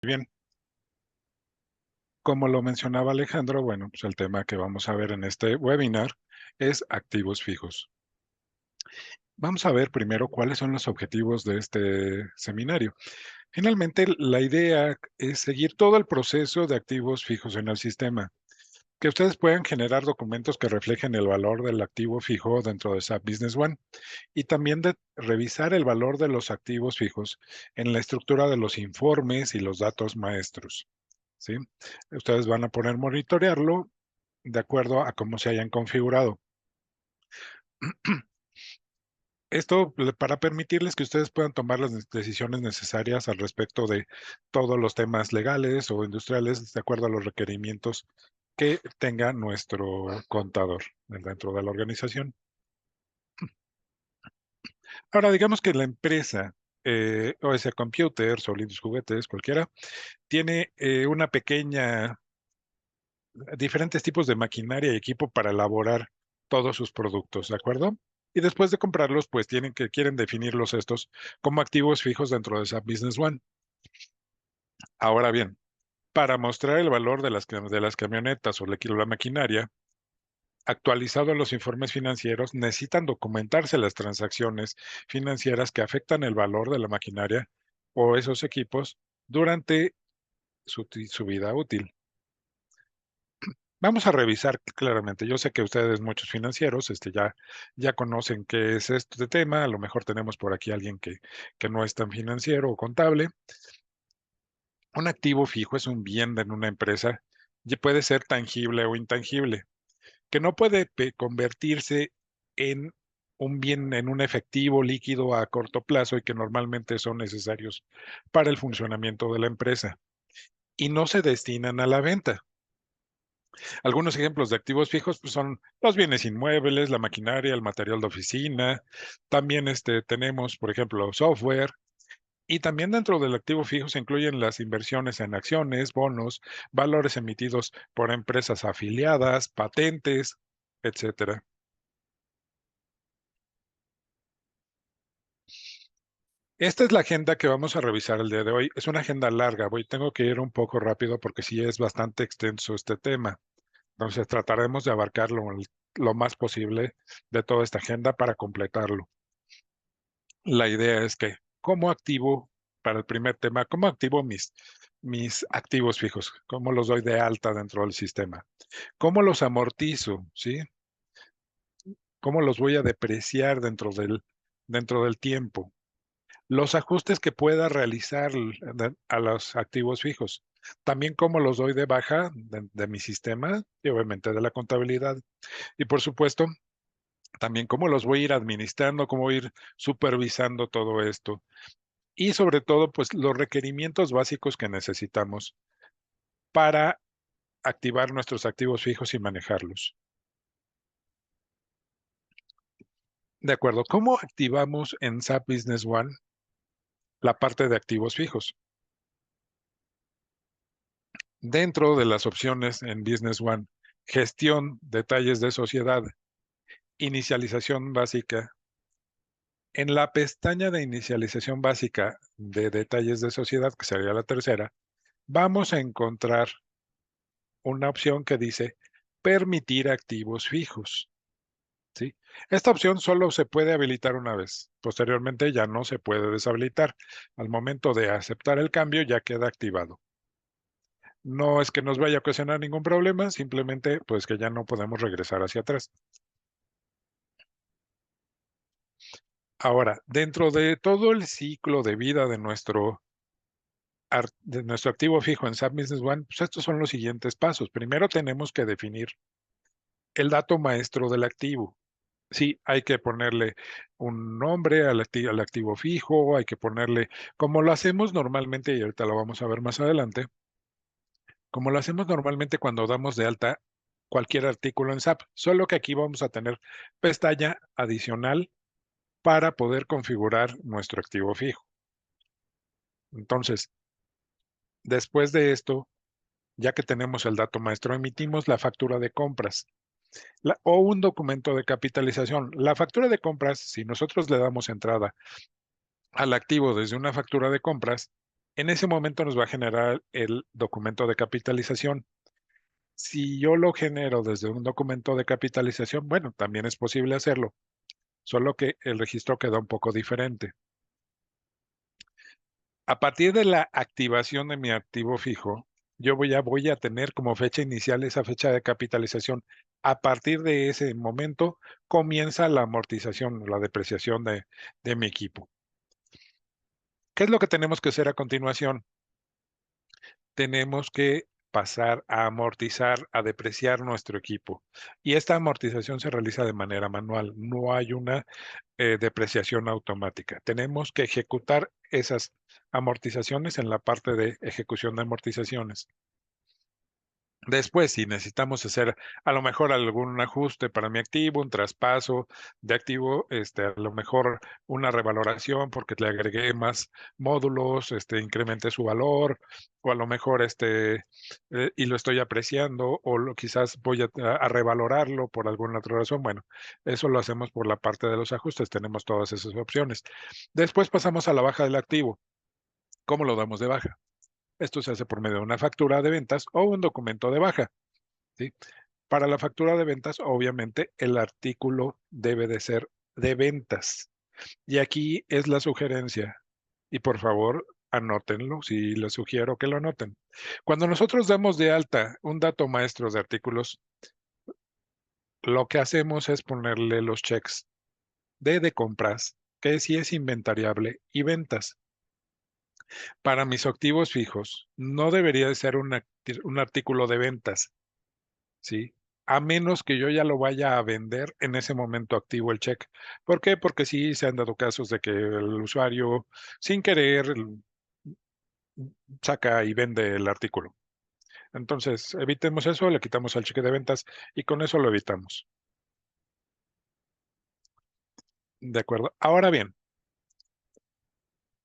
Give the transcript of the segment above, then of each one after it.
Bien, como lo mencionaba Alejandro, bueno, pues el tema que vamos a ver en este webinar es activos fijos. Vamos a ver primero cuáles son los objetivos de este seminario. Finalmente, la idea es seguir todo el proceso de activos fijos en el sistema, que ustedes puedan generar documentos que reflejen el valor del activo fijo dentro de SAP Business One y también de revisar el valor de los activos fijos en la estructura de los informes y los datos maestros. ¿Sí? Ustedes van a poder monitorearlo de acuerdo a cómo se hayan configurado. Esto para permitirles que ustedes puedan tomar las decisiones necesarias al respecto de todos los temas legales o industriales de acuerdo a los requerimientos que tenga nuestro contador dentro de la organización. Ahora, digamos que la empresa, OS Computers o Linux Juguetes, cualquiera, tiene una pequeña diferentes tipos de maquinaria y equipo para elaborar todos sus productos, ¿de acuerdo? Y después de comprarlos, pues quieren definirlos estos como activos fijos dentro de SAP Business One. Ahora bien, para mostrar el valor de las camionetas o la maquinaria, actualizado a los informes financieros, necesitan documentarse las transacciones financieras que afectan el valor de la maquinaria o esos equipos durante su vida útil. Vamos a revisar claramente. Yo sé que ustedes, muchos financieros, ya conocen qué es este tema. A lo mejor tenemos por aquí alguien que no es tan financiero o contable. Un activo fijo es un bien en una empresa y puede ser tangible o intangible, que no puede convertirse en un bien, en un efectivo líquido a corto plazo y que normalmente son necesarios para el funcionamiento de la empresa y no se destinan a la venta. Algunos ejemplos de activos fijos pues, son los bienes inmuebles, la maquinaria, el material de oficina. También tenemos, por ejemplo, software. Y también dentro del activo fijo se incluyen las inversiones en acciones, bonos, valores emitidos por empresas afiliadas, patentes, etcétera. Esta es la agenda que vamos a revisar el día de hoy. Es una agenda larga. Tengo que ir un poco rápido porque sí es bastante extenso este tema. Entonces trataremos de abarcarlo lo más posible de toda esta agenda para completarlo. La idea es que, ¿cómo activo, para el primer tema, cómo activo mis activos fijos? ¿Cómo los doy de alta dentro del sistema? ¿Cómo los amortizo? ¿Sí? ¿Cómo los voy a depreciar dentro del tiempo? Los ajustes que pueda realizar a los activos fijos. También cómo los doy de baja de mi sistema y obviamente de la contabilidad. Y por supuesto, también cómo los voy a ir administrando, cómo voy a ir supervisando todo esto. Y sobre todo, pues los requerimientos básicos que necesitamos para activar nuestros activos fijos y manejarlos. De acuerdo, ¿cómo activamos en SAP Business One la parte de activos fijos? Dentro de las opciones en Business One, gestión, detalles de sociedad, inicialización básica. En la pestaña de inicialización básica de detalles de sociedad, que sería la tercera, vamos a encontrar una opción que dice permitir activos fijos. ¿Sí? Esta opción solo se puede habilitar una vez. Posteriormente ya no se puede deshabilitar. Al momento de aceptar el cambio ya queda activado. No es que nos vaya a ocasionar ningún problema, simplemente pues que ya no podemos regresar hacia atrás. Ahora, dentro de todo el ciclo de vida de nuestro activo fijo en SAP Business One, pues estos son los siguientes pasos. Primero tenemos que definir el dato maestro del activo. Sí, hay que ponerle un nombre al activo fijo, hay que ponerle, como lo hacemos normalmente, y ahorita lo vamos a ver más adelante, como lo hacemos normalmente cuando damos de alta cualquier artículo en SAP, solo que aquí vamos a tener pestaña adicional para poder configurar nuestro activo fijo. Entonces, después de esto, ya que tenemos el dato maestro, emitimos la factura de compras o un documento de capitalización. La factura de compras, si nosotros le damos entrada al activo desde una factura de compras, En ese momento nos va a generar el documento de capitalización. Si yo lo genero desde un documento de capitalización, bueno, también es posible hacerlo, solo que el registro queda un poco diferente. A partir de la activación de mi activo fijo, yo voy a tener como fecha inicial esa fecha de capitalización. A partir de ese momento comienza la amortización, la depreciación de mi equipo. ¿Qué es lo que tenemos que hacer a continuación? Tenemos que pasar a amortizar, a depreciar nuestro equipo. Y esta amortización se realiza de manera manual, no hay una depreciación automática. Tenemos que ejecutar esas amortizaciones en la parte de ejecución de amortizaciones. Después, si necesitamos hacer a lo mejor algún ajuste para mi activo, un traspaso de activo, a lo mejor una revaloración porque le agregué más módulos, incrementé su valor, o a lo mejor y lo estoy apreciando, o quizás voy a revalorarlo por alguna otra razón. Bueno, eso lo hacemos por la parte de los ajustes, tenemos todas esas opciones. Después pasamos a la baja del activo. ¿Cómo lo damos de baja? Esto se hace por medio de una factura de ventas o un documento de baja. ¿Sí? Para la factura de ventas, obviamente, el artículo debe de ser de ventas. Y aquí es la sugerencia. Y por favor, anótenlo, si les sugiero que lo anoten. Cuando nosotros damos de alta un dato maestro de artículos, lo que hacemos es ponerle los checks de compras, que sí es inventariable, y ventas. Para mis activos fijos, no debería de ser un artículo de ventas, ¿sí? A menos que yo ya lo vaya a vender en ese momento activo el cheque. ¿Por qué? Porque sí se han dado casos de que el usuario, sin querer, saca y vende el artículo. Entonces, evitemos eso, le quitamos el cheque de ventas y con eso lo evitamos. ¿De acuerdo? Ahora bien,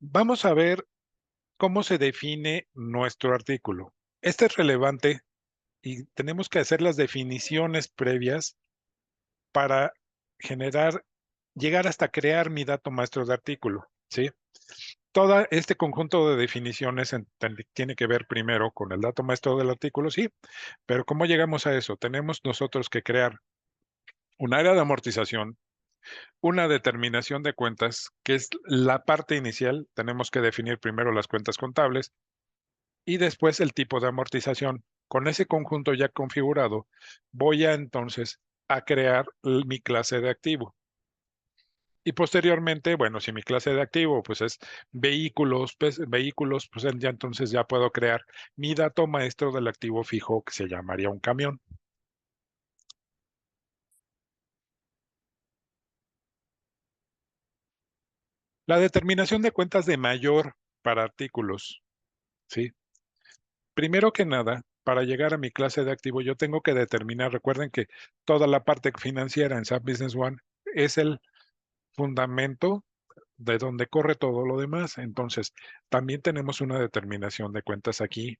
vamos a ver cómo se define nuestro artículo. Este es relevante y tenemos que hacer las definiciones previas para generar, llegar hasta crear mi dato maestro de artículo, ¿sí? Todo este conjunto de definiciones tiene que ver primero con el dato maestro del artículo, sí, pero ¿cómo llegamos a eso? Tenemos nosotros que crear un área de amortización, una determinación de cuentas, que es la parte inicial. Tenemos que definir primero las cuentas contables y después el tipo de amortización. Con ese conjunto ya configurado, voy a entonces a crear mi clase de activo. Y posteriormente, bueno, si mi clase de activo pues es vehículos, pues ya entonces ya puedo crear mi dato maestro del activo fijo que se llamaría un camión. La determinación de cuentas de mayor para artículos, ¿sí? Primero que nada, para llegar a mi clase de activo, yo tengo que determinar, recuerden que toda la parte financiera en SAP Business One es el fundamento de donde corre todo lo demás. Entonces, también tenemos una determinación de cuentas aquí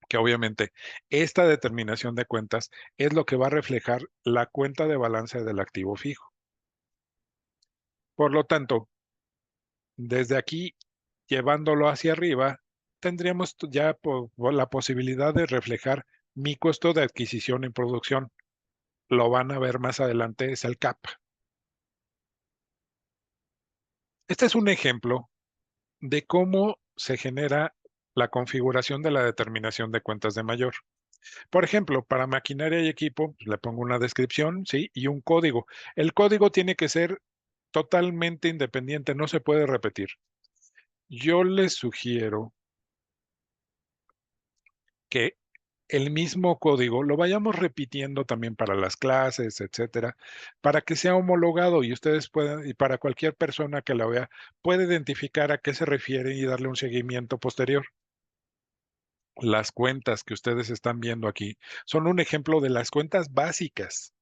que obviamente esta determinación de cuentas es lo que va a reflejar la cuenta de balance del activo fijo. Por lo tanto, desde aquí, llevándolo hacia arriba, tendríamos ya la posibilidad de reflejar mi costo de adquisición en producción. Lo van a ver más adelante, es el CAP. Este es un ejemplo de cómo se genera la configuración de la determinación de cuentas de mayor. Por ejemplo, para maquinaria y equipo, pues, le pongo una descripción, ¿sí? Y un código. El código tiene que ser totalmente independiente, no se puede repetir. Yo les sugiero que el mismo código lo vayamos repitiendo también para las clases, etcétera, para que sea homologado y ustedes puedan, y para cualquier persona que la vea, puede identificar a qué se refiere y darle un seguimiento posterior. Las cuentas que ustedes están viendo aquí son un ejemplo de las cuentas básicas.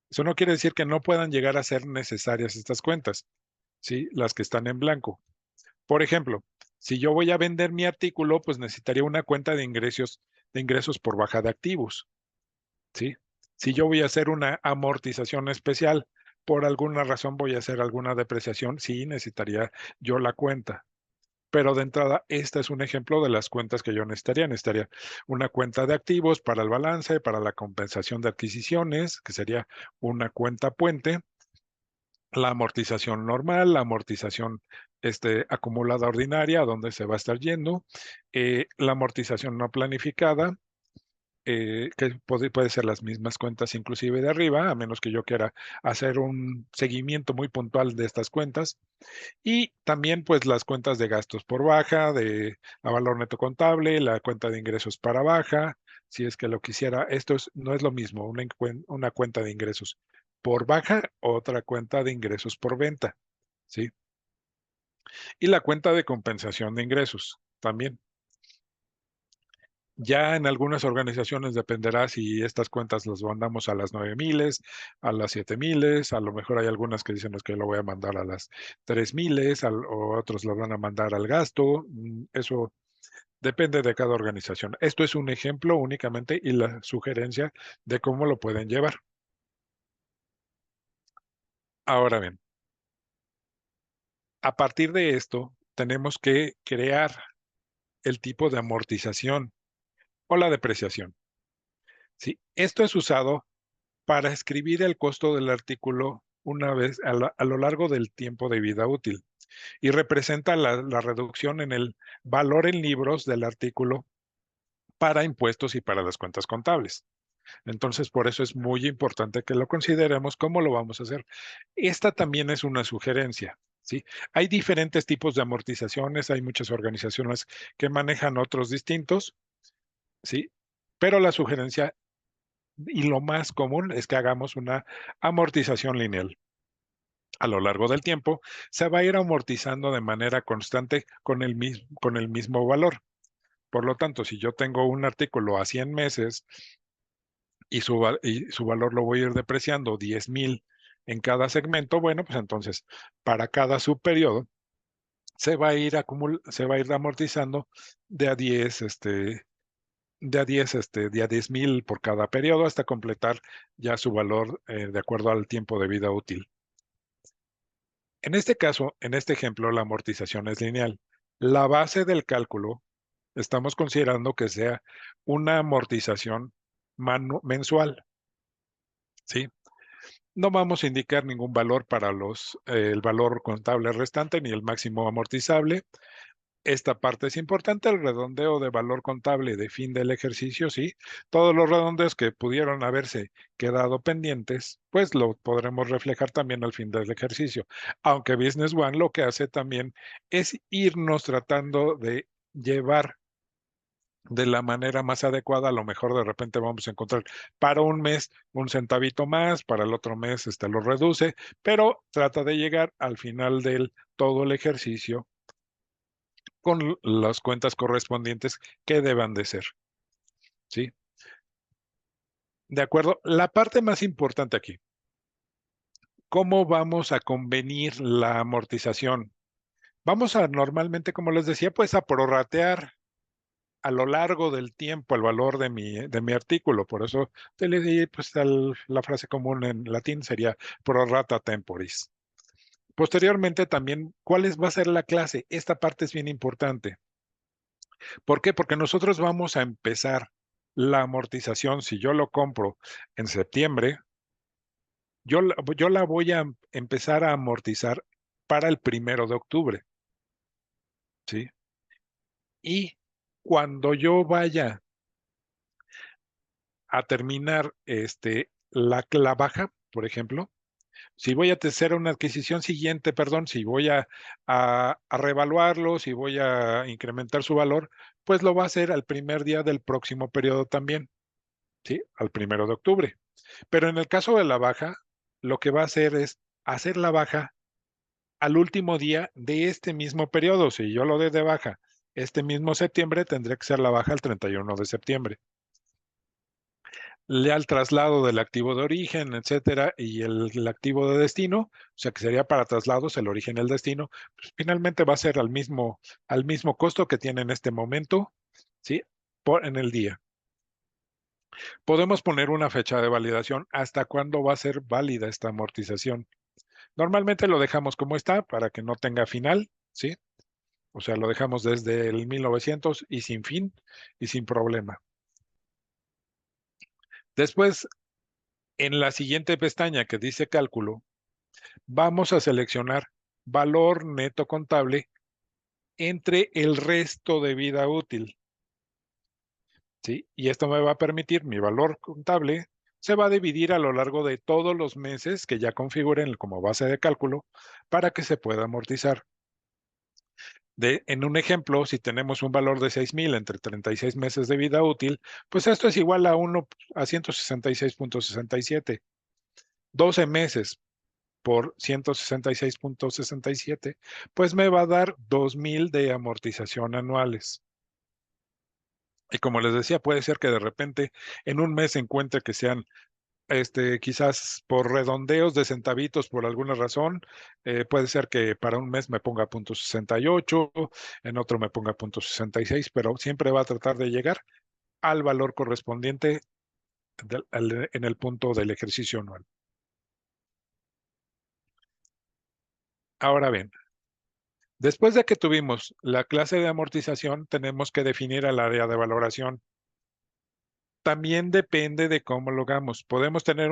Eso no quiere decir que no puedan llegar a ser necesarias estas cuentas, ¿sí? Las que están en blanco. Por ejemplo, si yo voy a vender mi artículo, pues necesitaría una cuenta de ingresos por baja de activos, ¿sí? Si yo voy a hacer una amortización especial, por alguna razón voy a hacer alguna depreciación, sí necesitaría yo la cuenta. Pero de entrada, este es un ejemplo de las cuentas que yo necesitaría. Necesitaría una cuenta de activos para el balance, para la compensación de adquisiciones, que sería una cuenta puente, la amortización normal, la amortización acumulada ordinaria, a donde se va a estar yendo, la amortización no planificada, que puede ser las mismas cuentas inclusive de arriba, a menos que yo quiera hacer un seguimiento muy puntual de estas cuentas. Y también pues las cuentas de gastos por baja, de a valor neto contable, la cuenta de ingresos para baja, si es que lo quisiera. No es lo mismo, una cuenta de ingresos por baja, otra cuenta de ingresos por venta, ¿sí? Y la cuenta de compensación de ingresos también. Ya en algunas organizaciones dependerá si estas cuentas las mandamos a las 9,000, a las 7,000, a lo mejor hay algunas que dicen "Es que lo voy a mandar a las 3,000, o otros lo van a mandar al gasto". Eso depende de cada organización. Esto es un ejemplo únicamente y la sugerencia de cómo lo pueden llevar. Ahora bien, a partir de esto, tenemos que crear el tipo de amortización o la depreciación. ¿Sí? Esto es usado para escribir el costo del artículo una vez a lo largo del tiempo de vida útil y representa la reducción en el valor en libros del artículo para impuestos y para las cuentas contables. Entonces, por eso es muy importante que lo consideremos cómo lo vamos a hacer. Esta también es una sugerencia, ¿sí? Hay diferentes tipos de amortizaciones, hay muchas organizaciones que manejan otros distintos, ¿sí? Pero la sugerencia y lo más común es que hagamos una amortización lineal. A lo largo del tiempo, se va a ir amortizando de manera constante con el mismo valor. Por lo tanto, si yo tengo un artículo a 100 meses y su valor lo voy a ir depreciando 10,000 en cada segmento, bueno, pues entonces para cada subperiodo se va a ir amortizando de a 10, de a 10,000 por cada periodo hasta completar ya su valor de acuerdo al tiempo de vida útil. En este caso, en este ejemplo, la amortización es lineal. La base del cálculo estamos considerando que sea una amortización mensual, ¿sí? No vamos a indicar ningún valor para el valor contable restante ni el máximo amortizable. Esta parte es importante, el redondeo de valor contable de fin del ejercicio, sí. Todos los redondeos que pudieron haberse quedado pendientes, pues lo podremos reflejar también al fin del ejercicio. Aunque Business One lo que hace también es irnos tratando de llevar de la manera más adecuada. A lo mejor de repente vamos a encontrar para un mes un centavito más, para el otro mes lo reduce, pero trata de llegar al final del todo el ejercicio con las cuentas correspondientes que deban de ser, ¿sí? De acuerdo. La parte más importante aquí, ¿cómo vamos a convenir la amortización? Vamos a normalmente, como les decía, pues a prorratear a lo largo del tiempo el valor de mi artículo. Por eso te le di, pues la frase común en latín sería pro rata temporis. Posteriormente también, va a ser la clase? Esta parte es bien importante. ¿Por qué? Porque nosotros vamos a empezar la amortización. Si yo lo compro en septiembre, yo la voy a empezar a amortizar para el 1 de octubre, ¿sí? Y cuando yo vaya a terminar la baja, por ejemplo, si voy a hacer una adquisición siguiente, perdón, si voy a revaluarlo, si voy a incrementar su valor, pues lo va a hacer al primer día del próximo periodo también, ¿sí? Al 1 de octubre. Pero en el caso de la baja, lo que va a hacer es hacer la baja al último día de este mismo periodo. Si yo lo doy de baja este mismo septiembre, tendría que ser la baja el 31 de septiembre. Le al traslado del activo de origen, etcétera, y el activo de destino, o sea que sería para traslados el origen y el destino, pues finalmente va a ser al mismo costo que tiene en este momento, ¿sí? En el día. Podemos poner una fecha de validación. ¿Hasta cuándo va a ser válida esta amortización? Normalmente lo dejamos como está para que no tenga final, ¿sí? O sea, lo dejamos desde el 1900 y sin fin y sin problema. Después, en la siguiente pestaña que dice cálculo, vamos a seleccionar valor neto contable entre el resto de vida útil, ¿sí? Y esto me va a permitir, mi valor contable se va a dividir a lo largo de todos los meses que ya configuren como base de cálculo para que se pueda amortizar. En un ejemplo, si tenemos un valor de 6,000 entre 36 meses de vida útil, pues esto es igual a 166.67. 12 meses por 166.67, pues me va a dar 2,000 de amortización anuales. Y como les decía, puede ser que de repente en un mes encuentre que sean quizás por redondeos de centavitos por alguna razón, puede ser que para un mes me ponga .68, en otro me ponga .66, pero siempre va a tratar de llegar al valor correspondiente en el punto del ejercicio anual. Ahora bien, después de que tuvimos la clase de amortización, tenemos que definir el área de valoración. También depende de cómo lo hagamos. Podemos tener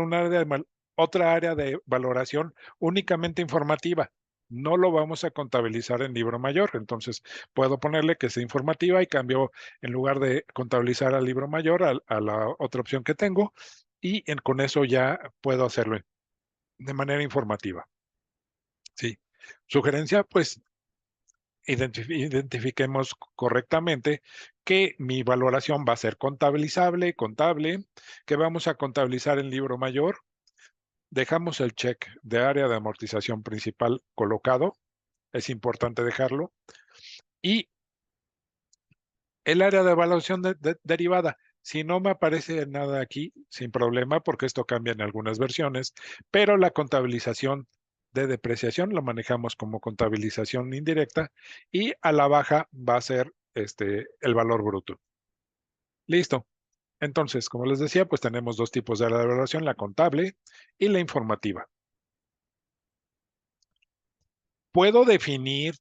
otra área de valoración únicamente informativa. No lo vamos a contabilizar en libro mayor. Entonces, puedo ponerle que sea informativa y cambio, en lugar de contabilizar al libro mayor, a la otra opción que tengo. Y con eso ya puedo hacerlo de manera informativa. Sí. Sugerencia, pues identifiquemos correctamente que mi valoración va a ser contable, que vamos a contabilizar en libro mayor. Dejamos el check de área de amortización principal colocado, es importante dejarlo. Y el área de evaluación derivada, si no me aparece nada aquí, sin problema, porque esto cambia en algunas versiones, pero la contabilización de depreciación lo manejamos como contabilización indirecta y a la baja va a ser el valor bruto. Listo. Entonces, como les decía, pues tenemos dos tipos de área de evaluación, la contable y la informativa. Puedo definir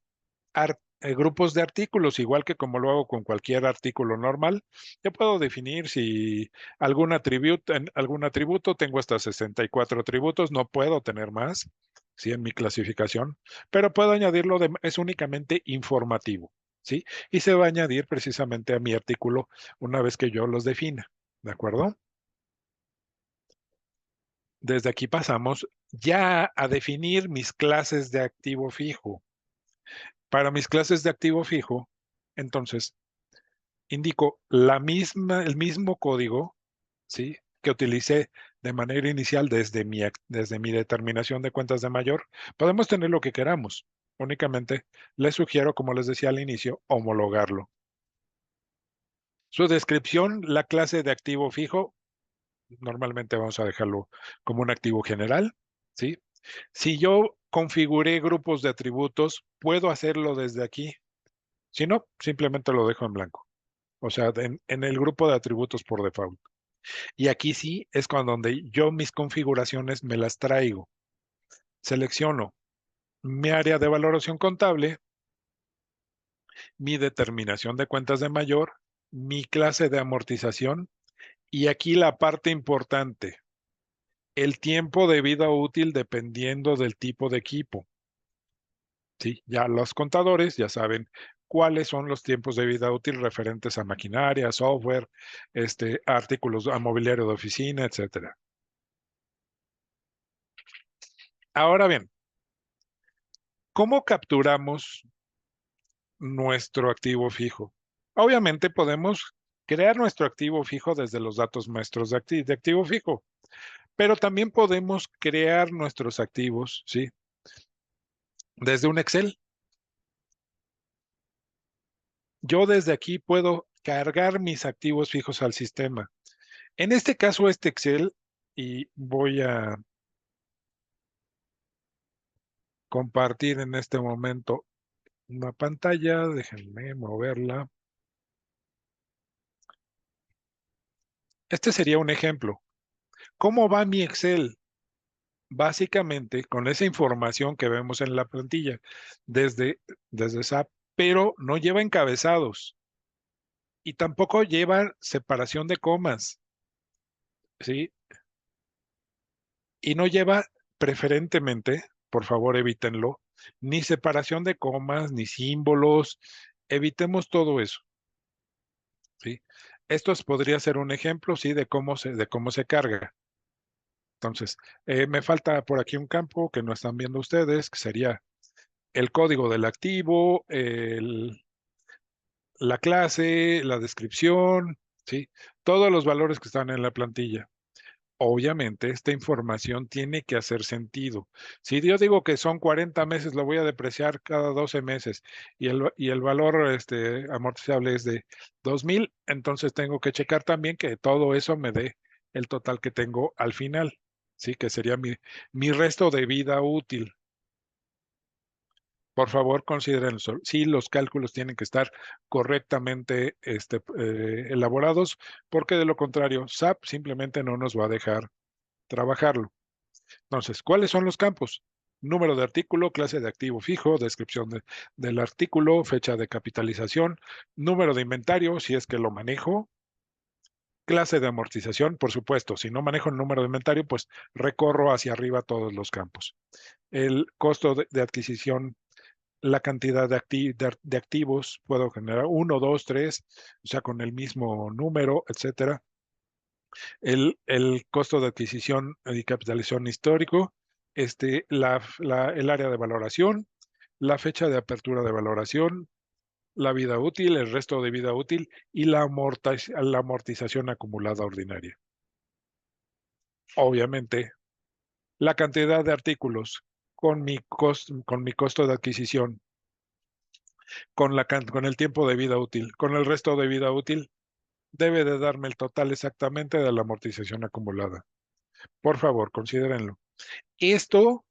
grupos de artículos, igual que como lo hago con cualquier artículo normal. Yo puedo definir si algún atributo, tengo hasta 64 atributos, no puedo tener más, sí, en mi clasificación, pero puedo añadirlo, es únicamente informativo, ¿sí? Y se va a añadir precisamente a mi artículo una vez que yo los defina, ¿de acuerdo? Desde aquí pasamos ya a definir mis clases de activo fijo. Para mis clases de activo fijo, entonces, indico el mismo código, ¿sí? Que utilicé de manera inicial desde mi determinación de cuentas de mayor. Podemos tener lo que queramos. Únicamente les sugiero, como les decía al inicio, homologarlo. Su descripción, la clase de activo fijo, normalmente vamos a dejarlo como un activo general, ¿sí? Si yo configuré grupos de atributos, puedo hacerlo desde aquí. Si no, simplemente lo dejo en blanco. O sea, en el grupo de atributos por default. Y aquí sí es cuando donde yo mis configuraciones me las traigo. Selecciono mi área de valoración contable, mi determinación de cuentas de mayor, mi clase de amortización y aquí la parte importante, el tiempo de vida útil dependiendo del tipo de equipo. Sí, ya los contadores ya saben cuáles son los tiempos de vida útil referentes a maquinaria, software, artículos a mobiliario de oficina, etcétera. Ahora bien, ¿cómo capturamos nuestro activo fijo? Obviamente podemos crear nuestro activo fijo desde los datos maestros de activo fijo, pero también podemos crear nuestros activos, ¿sí? Desde un Excel. Yo desde aquí puedo cargar mis activos fijos al sistema. En este caso, este Excel, y voy a compartir en este momento una pantalla, déjenme moverla. Este sería un ejemplo. ¿Cómo va mi Excel? Básicamente, con esa información que vemos en la plantilla, desde SAP pero no lleva encabezados y tampoco lleva separación de comas, ¿sí? Y no lleva preferentemente, por favor, evítenlo, ni separación de comas, ni símbolos, evitemos todo eso, ¿sí? Esto podría ser un ejemplo, sí, de cómo se carga. Entonces, me falta por aquí un campo que no están viendo ustedes, que sería el código del activo, la clase, la descripción, ¿sí? Todos los valores que están en la plantilla. Obviamente, esta información tiene que hacer sentido. Si yo digo que son 40 meses, lo voy a depreciar cada 12 meses y el valor amortizable es de 2,000, entonces tengo que checar también que todo eso me dé el total que tengo al final, ¿sí? Que sería mi resto de vida útil. Por favor, consideren, sí, los cálculos tienen que estar correctamente elaborados, porque de lo contrario, SAP simplemente no nos va a dejar trabajarlo. Entonces, ¿cuáles son los campos? Número de artículo, clase de activo fijo, descripción del artículo, fecha de capitalización, número de inventario, si es que lo manejo, clase de amortización, por supuesto, si no manejo el número de inventario, pues recorro hacia arriba todos los campos. El costo de adquisición, la cantidad de activos, puedo generar uno, dos, tres, o sea, con el mismo número, etcétera. El costo de adquisición y capitalización histórico, el área de valoración, la fecha de apertura de valoración, la vida útil, el resto de vida útil y la amortización acumulada ordinaria. Obviamente, la cantidad de artículos con mi costo de adquisición, con el tiempo de vida útil, con el resto de vida útil, debe de darme el total exactamente de la amortización acumulada. Por favor, considérenlo. Esto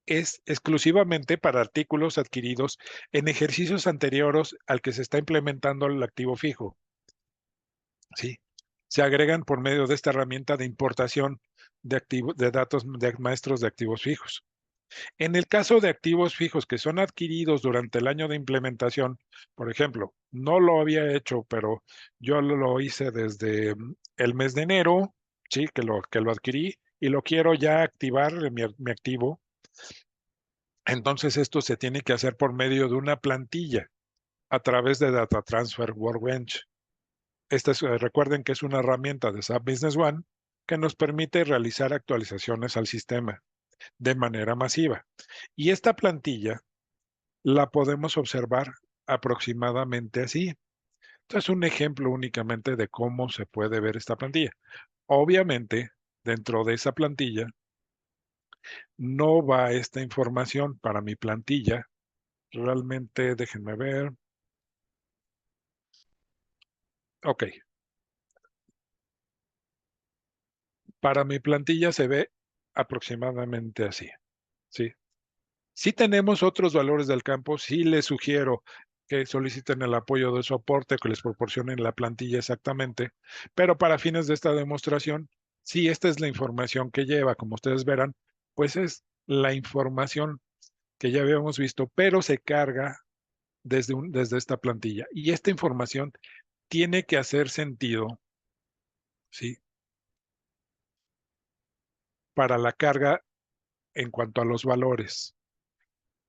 es exclusivamente para artículos adquiridos en ejercicios anteriores al que se está implementando el activo fijo. ¿Sí? Se agregan por medio de esta herramienta de importación de datos de maestros de activos fijos. En el caso de activos fijos que son adquiridos durante el año de implementación, por ejemplo, no lo había hecho, pero yo lo hice desde el mes de enero, sí, que lo adquirí y lo quiero ya activar mi activo. Entonces esto se tiene que hacer por medio de una plantilla a través de Data Transfer Workbench. Recuerden que es una herramienta de SAP Business One que nos permite realizar actualizaciones al sistema de manera masiva. Y esta plantilla la podemos observar aproximadamente así. Entonces, un ejemplo únicamente de cómo se puede ver esta plantilla. Obviamente, dentro de esa plantilla no va esta información para mi plantilla. Realmente, déjenme ver. Ok, para mi plantilla se ve aproximadamente así, ¿sí? Si tenemos otros valores del campo, sí les sugiero que soliciten el apoyo de soporte, que les proporcionen la plantilla exactamente, pero para fines de esta demostración, si esta es la información que lleva, como ustedes verán, pues es la información que ya habíamos visto, pero se carga desde esta plantilla. Y esta información tiene que hacer sentido, ¿sí? Para la carga en cuanto a los valores.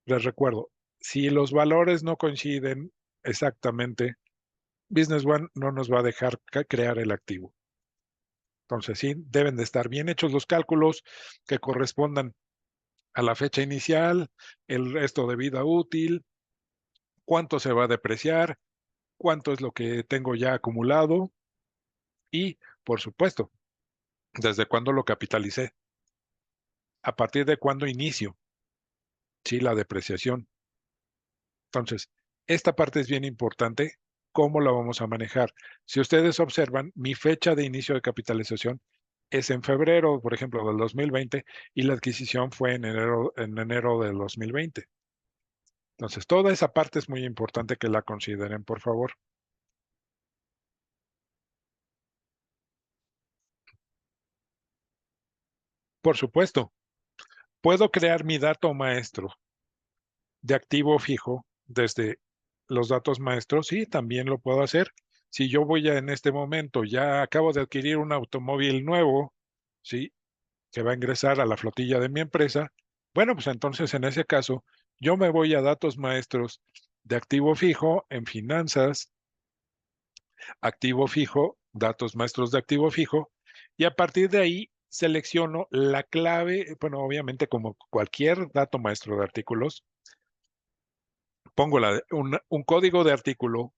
Les recuerdo, si los valores no coinciden exactamente, Business One no nos va a dejar crear el activo. Entonces, sí, deben de estar bien hechos los cálculos que correspondan a la fecha inicial, el resto de vida útil, cuánto se va a depreciar, cuánto es lo que tengo ya acumulado y, por supuesto, desde cuándo lo capitalicé, a partir de cuándo inicio, sí, la depreciación. Entonces, esta parte es bien importante. ¿Cómo la vamos a manejar? Si ustedes observan, mi fecha de inicio de capitalización es en febrero, por ejemplo, del 2020 y la adquisición fue en enero del 2020. Entonces, toda esa parte es muy importante que la consideren, por favor. Por supuesto, puedo crear mi dato maestro de activo fijo desde los datos maestros, sí, también lo puedo hacer. Si yo voy en este momento, ya acabo de adquirir un automóvil nuevo, sí, que va a ingresar a la flotilla de mi empresa, bueno, pues entonces en ese caso, yo me voy a datos maestros de activo fijo en finanzas, activo fijo, datos maestros de activo fijo, y a partir de ahí selecciono la clave, bueno, obviamente como cualquier dato maestro de artículos, pongo un código de artículo,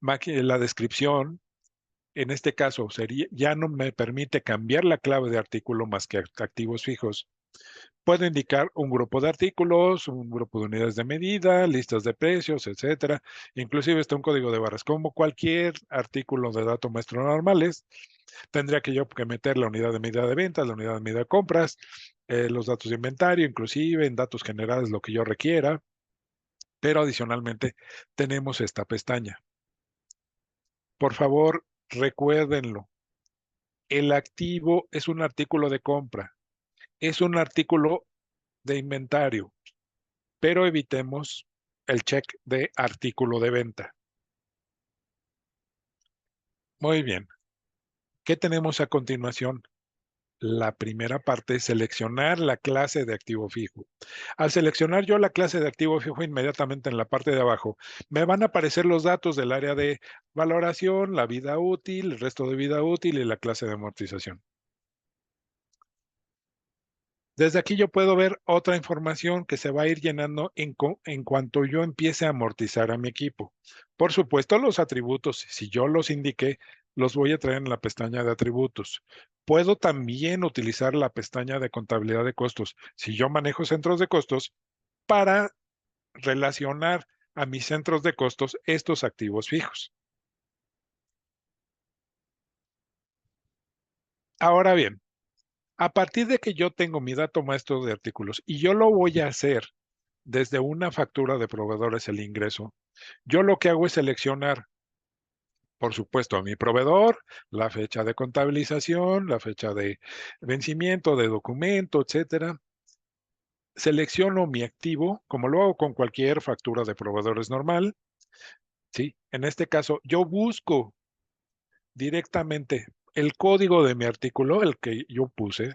la descripción, en este caso sería, ya no me permite cambiar la clave de artículo más que activos fijos. Puedo indicar un grupo de artículos, un grupo de unidades de medida, listas de precios, etcétera. Inclusive está un código de barras. Como cualquier artículo de datos maestro normales, tendría que yo que meter la unidad de medida de ventas, la unidad de medida de compras, los datos de inventario, inclusive en datos generales lo que yo requiera. Pero adicionalmente tenemos esta pestaña. Por favor, recuérdenlo. El activo es un artículo de compra, es un artículo de inventario, pero evitemos el check de artículo de venta. Muy bien. ¿Qué tenemos a continuación? La primera parte es seleccionar la clase de activo fijo. Al seleccionar yo la clase de activo fijo, inmediatamente en la parte de abajo me van a aparecer los datos del área de valoración, la vida útil, el resto de vida útil y la clase de amortización. Desde aquí yo puedo ver otra información que se va a ir llenando en cuanto yo empiece a amortizar a mi equipo. Por supuesto, los atributos, si yo los indiqué, los voy a traer en la pestaña de atributos. Puedo también utilizar la pestaña de contabilidad de costos, si yo manejo centros de costos, para relacionar a mis centros de costos estos activos fijos. Ahora bien, a partir de que yo tengo mi dato maestro de artículos y yo lo voy a hacer desde una factura de proveedores el ingreso, yo lo que hago es seleccionar, por supuesto, a mi proveedor, la fecha de contabilización, la fecha de vencimiento de documento, etcétera. Selecciono mi activo, como lo hago con cualquier factura de proveedores normal, ¿sí? En este caso, yo busco directamente el código de mi artículo, el que yo puse,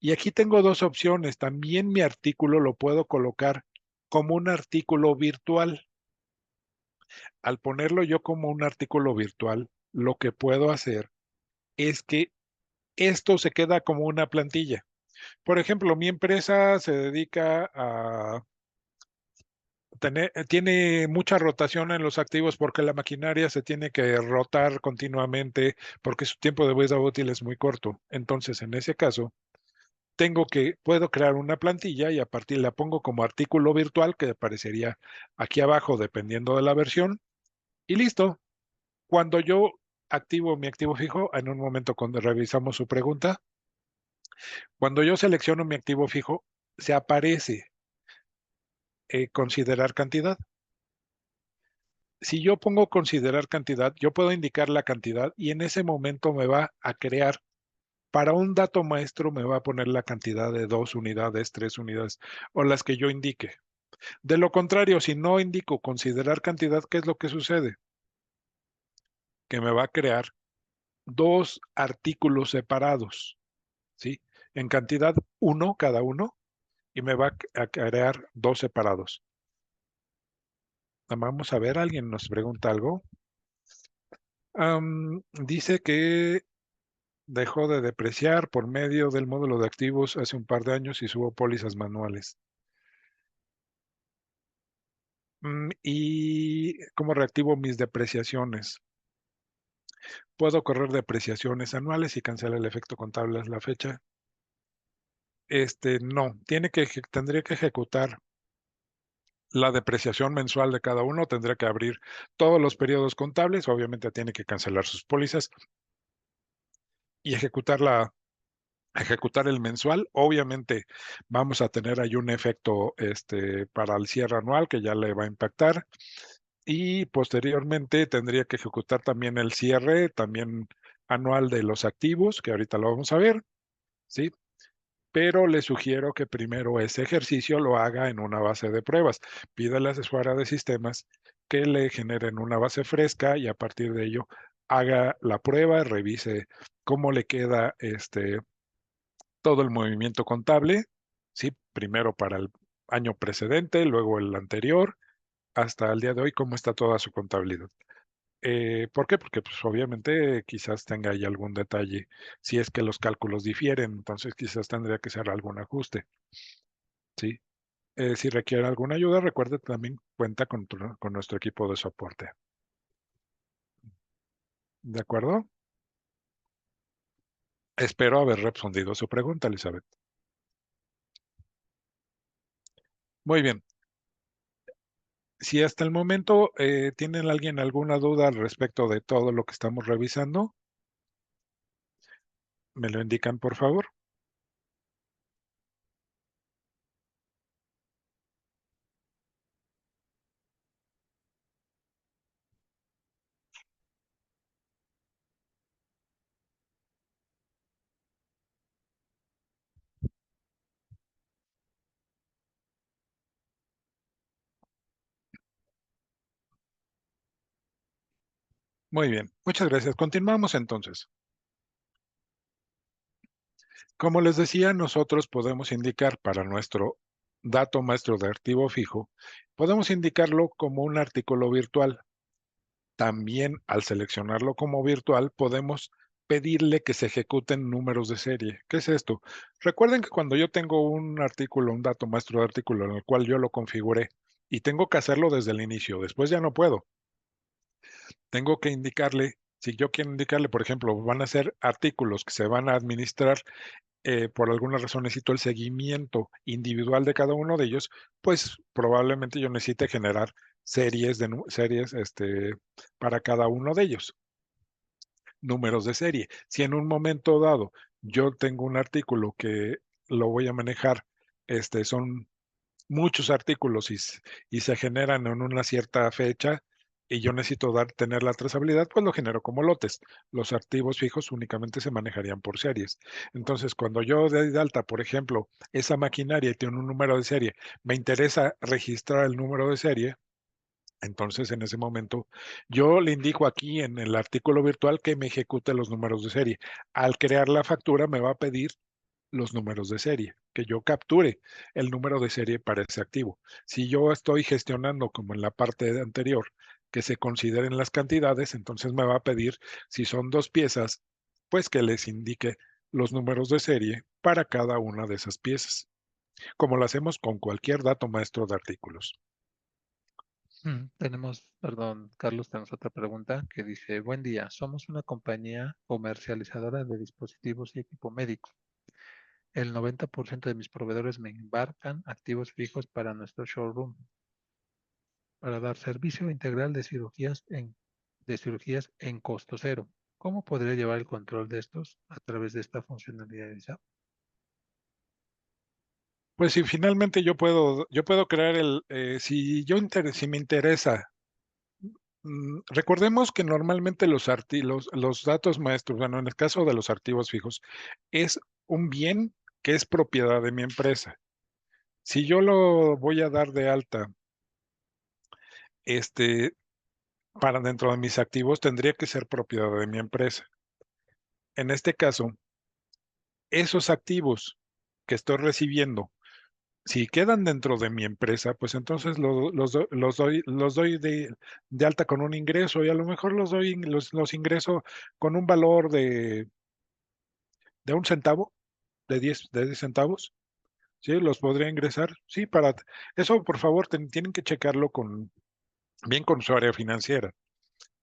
y aquí tengo dos opciones. También mi artículo lo puedo colocar como un artículo virtual. Al ponerlo yo como un artículo virtual, lo que puedo hacer es que esto se queda como una plantilla. Por ejemplo, mi empresa se dedica a tiene mucha rotación en los activos porque la maquinaria se tiene que rotar continuamente porque su tiempo de vida útil es muy corto. Entonces, en ese caso, puedo crear una plantilla y a partir la pongo como artículo virtual que aparecería aquí abajo dependiendo de la versión y listo. Cuando yo activo mi activo fijo, en un momento cuando revisamos su pregunta, cuando yo selecciono mi activo fijo, se aparece considerar cantidad. Si yo pongo considerar cantidad, yo puedo indicar la cantidad y en ese momento me va a crear, para un dato maestro me va a poner la cantidad de 2 unidades, 3 unidades o las que yo indique. De lo contrario, si no indico considerar cantidad, ¿qué es lo que sucede? Que me va a crear dos artículos separados, ¿sí? En cantidad uno cada uno y me va a crear dos separados. Vamos a ver, alguien nos pregunta algo. Dice que dejó de depreciar por medio del módulo de activos hace un par de años y subo pólizas manuales. ¿Y cómo reactivo mis depreciaciones? Puedo correr depreciaciones anuales y cancelar el efecto contable a la fecha. No, tendría que ejecutar la depreciación mensual de cada uno, tendría que abrir todos los periodos contables, obviamente tiene que cancelar sus pólizas y ejecutar el mensual. Obviamente vamos a tener ahí un efecto para el cierre anual que ya le va a impactar y posteriormente tendría que ejecutar también el cierre también anual de los activos, que ahorita lo vamos a ver, ¿sí? Pero le sugiero que primero ese ejercicio lo haga en una base de pruebas. Pídale a su área de sistemas que le generen una base fresca y a partir de ello haga la prueba, revise cómo le queda todo el movimiento contable, ¿sí? Primero para el año precedente, luego el anterior, hasta el día de hoy, cómo está toda su contabilidad. ¿Por qué? Porque pues obviamente quizás tenga ahí algún detalle, si es que los cálculos difieren, entonces quizás tendría que ser algún ajuste, ¿sí? Si requiere alguna ayuda, recuerde que también cuenta con nuestro equipo de soporte. ¿De acuerdo? Espero haber respondido a su pregunta, Elizabeth. Muy bien. Si hasta el momento tienen alguien alguna duda al respecto de todo lo que estamos revisando, me lo indican, por favor. Muy bien, muchas gracias. Continuamos entonces. Como les decía, nosotros podemos indicar para nuestro dato maestro de activo fijo, podemos indicarlo como un artículo virtual. También al seleccionarlo como virtual, podemos pedirle que se ejecuten números de serie. ¿Qué es esto? Recuerden que cuando yo tengo un artículo, un dato maestro de artículo en el cual yo lo configuré y tengo que hacerlo desde el inicio, después ya no puedo. Tengo que indicarle, si yo quiero indicarle, por ejemplo, van a ser artículos que se van a administrar por alguna razón necesito el seguimiento individual de cada uno de ellos, pues probablemente yo necesite generar series para cada uno de ellos, números de serie. Si en un momento dado yo tengo un artículo que lo voy a manejar, son muchos artículos y se generan en una cierta fecha y yo necesito tener la trazabilidad, pues lo genero como lotes. Los archivos fijos únicamente se manejarían por series. Entonces, cuando yo doy de alta, por ejemplo, esa maquinaria tiene un número de serie, me interesa registrar el número de serie. Entonces, en ese momento, yo le indico aquí en el artículo virtual que me ejecute los números de serie. Al crear la factura, me va a pedir los números de serie, que yo capture el número de serie para ese activo. Si yo estoy gestionando como en la parte anterior, que se consideren las cantidades, entonces me va a pedir, si son dos piezas, pues que les indique los números de serie para cada una de esas piezas, como lo hacemos con cualquier dato maestro de artículos. Perdón, Carlos, tenemos otra pregunta que dice, buen día, somos una compañía comercializadora de dispositivos y equipo médico. El 90% de mis proveedores me embarcan activos fijos para nuestro showroom, para dar servicio integral de cirugías en costo cero. ¿Cómo podría llevar el control de estos a través de esta funcionalidad de SAP? Pues si finalmente yo puedo crear si me interesa. Recordemos que normalmente los datos maestros, bueno, en el caso de los archivos fijos, es un bien que es propiedad de mi empresa. Si yo lo voy a dar de alta, este, para dentro de mis activos, tendría que ser propiedad de mi empresa. En este caso, esos activos que estoy recibiendo, si quedan dentro de mi empresa, pues entonces los doy de alta con un ingreso y a lo mejor los ingreso con un valor de un centavo, de 10 centavos. ¿Sí? Los podría ingresar. Sí, eso, por favor, tienen que checarlo bien con su área financiera.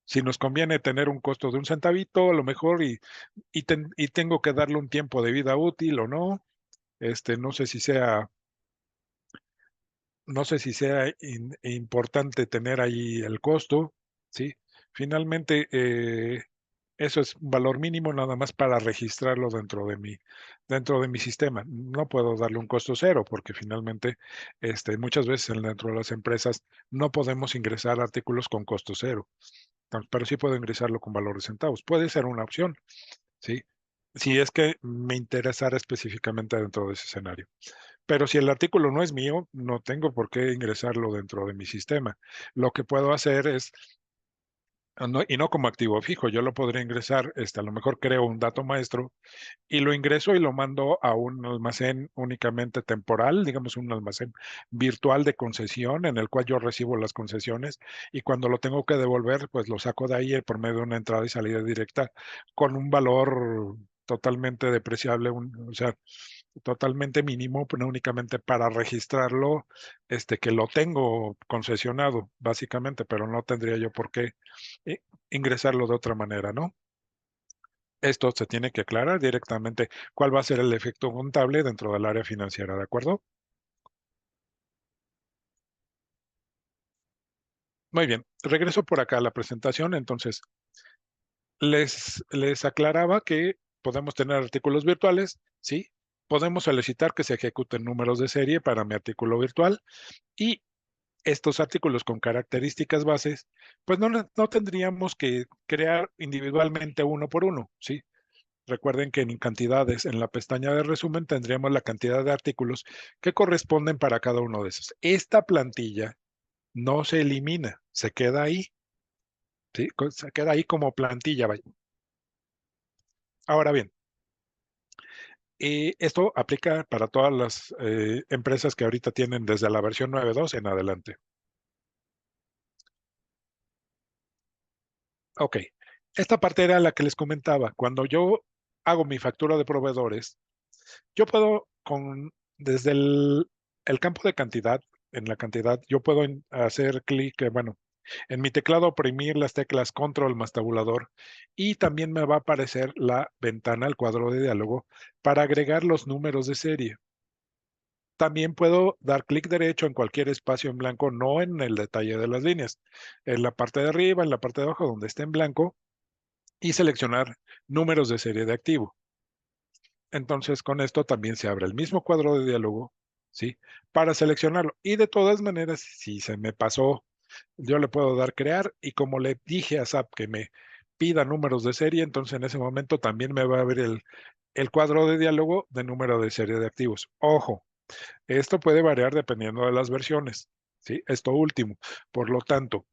Si nos conviene tener un costo de un centavito, a lo mejor, y tengo que darle un tiempo de vida útil o no. No sé si sea, no sé si sea importante tener ahí el costo, ¿sí? Finalmente, eso es un valor mínimo nada más para registrarlo dentro de mi sistema. No puedo darle un costo cero porque finalmente, muchas veces dentro de las empresas no podemos ingresar artículos con costo cero, pero sí puedo ingresarlo con valor de centavos. Puede ser una opción, ¿sí? Si es que me interesara específicamente dentro de ese escenario. Pero si el artículo no es mío, no tengo por qué ingresarlo dentro de mi sistema. Lo que puedo hacer es, y no como activo fijo, yo lo podría ingresar, a lo mejor creo un dato maestro y lo ingreso y lo mando a un almacén únicamente temporal, digamos un almacén virtual de concesión en el cual yo recibo las concesiones y cuando lo tengo que devolver, pues lo saco de ahí por medio de una entrada y salida directa con un valor totalmente depreciable, o sea, totalmente mínimo, pero únicamente para registrarlo, que lo tengo concesionado, básicamente, pero no tendría yo por qué eh, ingresarlo de otra manera, ¿no? Esto se tiene que aclarar directamente cuál va a ser el efecto contable dentro del área financiera, ¿de acuerdo? Muy bien, regreso por acá a la presentación. Entonces, les aclaraba que podemos tener artículos virtuales, ¿sí? Podemos solicitar que se ejecuten números de serie para mi artículo virtual y estos artículos con características bases, pues no tendríamos que crear individualmente uno por uno, ¿sí? Recuerden que en cantidades, en la pestaña de resumen, tendríamos la cantidad de artículos que corresponden para cada uno de esos. Esta plantilla no se elimina, se queda ahí, ¿sí? Se queda ahí como plantilla, vaya. Ahora bien, esto aplica para todas las empresas que ahorita tienen desde la versión 9.2 en adelante. Ok, esta parte era la que les comentaba. Cuando yo hago mi factura de proveedores, yo puedo desde el campo de cantidad, en la cantidad, yo puedo hacer clic, bueno, en mi teclado oprimir las teclas control más tabulador y también me va a aparecer la ventana, el cuadro de diálogo para agregar los números de serie. También puedo dar clic derecho en cualquier espacio en blanco, no en el detalle de las líneas, en la parte de arriba, en la parte de abajo donde esté en blanco y seleccionar números de serie de activo. Entonces, con esto también se abre el mismo cuadro de diálogo, ¿sí? Para seleccionarlo. Y de todas maneras, si se me pasó, yo le puedo dar crear y como le dije a SAP que me pida números de serie, entonces en ese momento también me va a abrir el cuadro de diálogo de número de serie de activos. Ojo, esto puede variar dependiendo de las versiones, ¿sí? Esto último. Por lo tanto,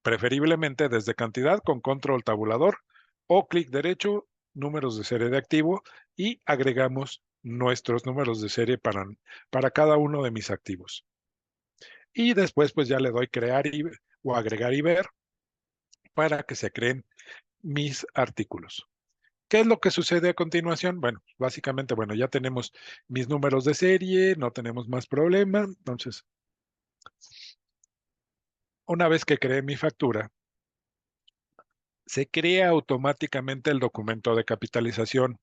preferiblemente desde cantidad con control tabulador o clic derecho, números de serie de activo y agregamos nuestros números de serie para cada uno de mis activos. Y después pues ya le doy crear o agregar y ver para que se creen mis artículos. ¿Qué es lo que sucede a continuación? Bueno, básicamente, bueno, ya tenemos mis números de serie, no tenemos más problema. Entonces, una vez que creé mi factura, se crea automáticamente el documento de capitalización.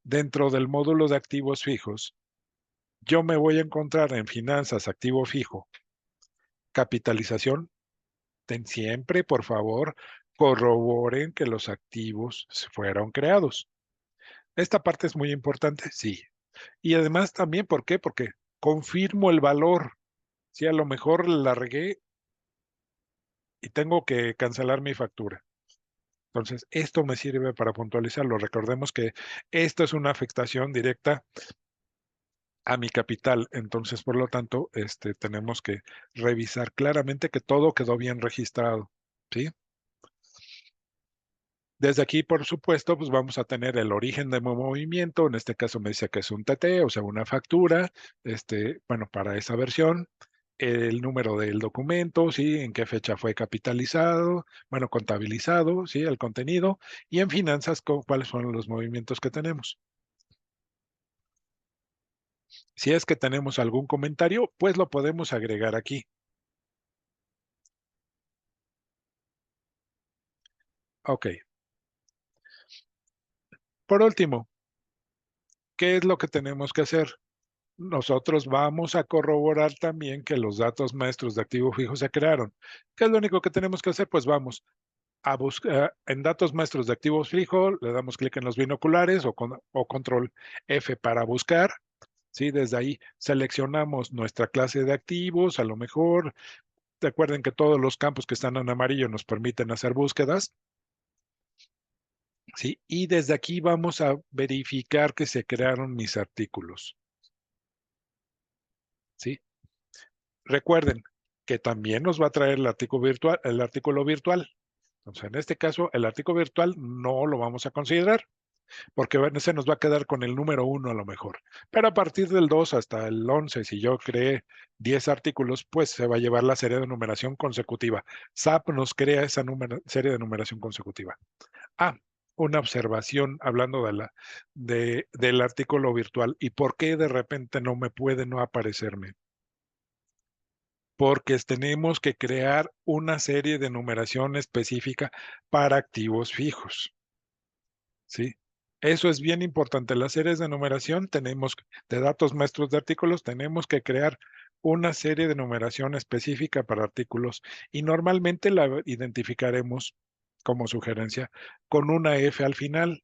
Dentro del módulo de activos fijos, yo me voy a encontrar en finanzas, activo fijo, capitalización. Siempre, por favor, corroboren que los activos fueron creados. Esta parte es muy importante, sí. Y además también, ¿por qué? Porque confirmo el valor. Si a lo mejor la regué y tengo que cancelar mi factura. Entonces, esto me sirve para puntualizarlo. Recordemos que esto es una afectación directa a mi capital. Entonces, por lo tanto, tenemos que revisar claramente que todo quedó bien registrado, ¿sí? Desde aquí, por supuesto, pues vamos a tener el origen de mi movimiento. En este caso me dice que es un TT, o sea, una factura, bueno, para esa versión, el número del documento, ¿sí? En qué fecha fue capitalizado, bueno, contabilizado, ¿sí? El contenido, y en finanzas, cuáles son los movimientos que tenemos. Si es que tenemos algún comentario, pues lo podemos agregar aquí. Ok. Por último, ¿qué es lo que tenemos que hacer? Nosotros vamos a corroborar también que los datos maestros de activo fijo se crearon. ¿Qué es lo único que tenemos que hacer? Pues vamos a buscar en datos maestros de activos fijo, le damos clic en los binoculares o control F para buscar. ¿Sí? Desde ahí seleccionamos nuestra clase de activos, a lo mejor. Recuerden que todos los campos que están en amarillo nos permiten hacer búsquedas. ¿Sí? Y desde aquí vamos a verificar que se crearon mis artículos. Recuerden que también nos va a traer el artículo virtual. Entonces, en este caso, el artículo virtual no lo vamos a considerar, porque se nos va a quedar con el número 1 a lo mejor. Pero a partir del 2 hasta el 11, si yo creé 10 artículos, pues se va a llevar la serie de numeración consecutiva. SAP nos crea esa serie de numeración consecutiva. Ah, una observación hablando del artículo virtual y por qué de repente no me puede no aparecerme. Porque tenemos que crear una serie de numeración específica para activos fijos. ¿Sí? Eso es bien importante. Las series de numeración de datos maestros de artículos, tenemos que crear una serie de numeración específica para artículos y normalmente la identificaremos como sugerencia con una F al final.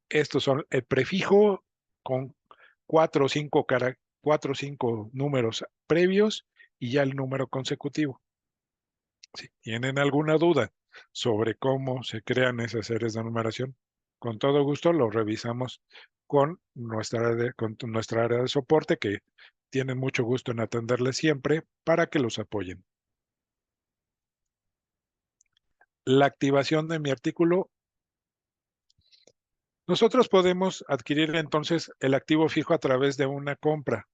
Estos son el prefijo con 4 o 5 números previos y ya el número consecutivo. Si tienen alguna duda sobre cómo se crean esas series de numeración, con todo gusto lo revisamos con nuestra área de soporte, que tienen mucho gusto en atenderles siempre para que los apoyen. La activación de mi artículo. Nosotros podemos adquirir entonces el activo fijo a través de una compra,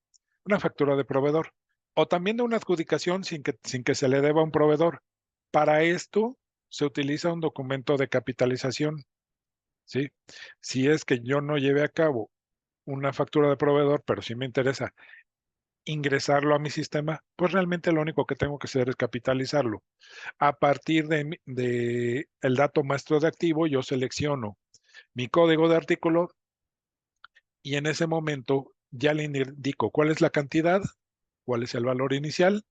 una factura de proveedor, o también de una adjudicación sin que se le deba a un proveedor. Para esto se utiliza un documento de capitalización, ¿sí? Si es que yo no lleve a cabo una factura de proveedor, pero sí me interesa ingresarlo a mi sistema, pues realmente lo único que tengo que hacer es capitalizarlo. A partir de el dato maestro de activo, yo selecciono mi código de artículo y en ese momento ya le indico cuál es la cantidad, cuál es el valor inicial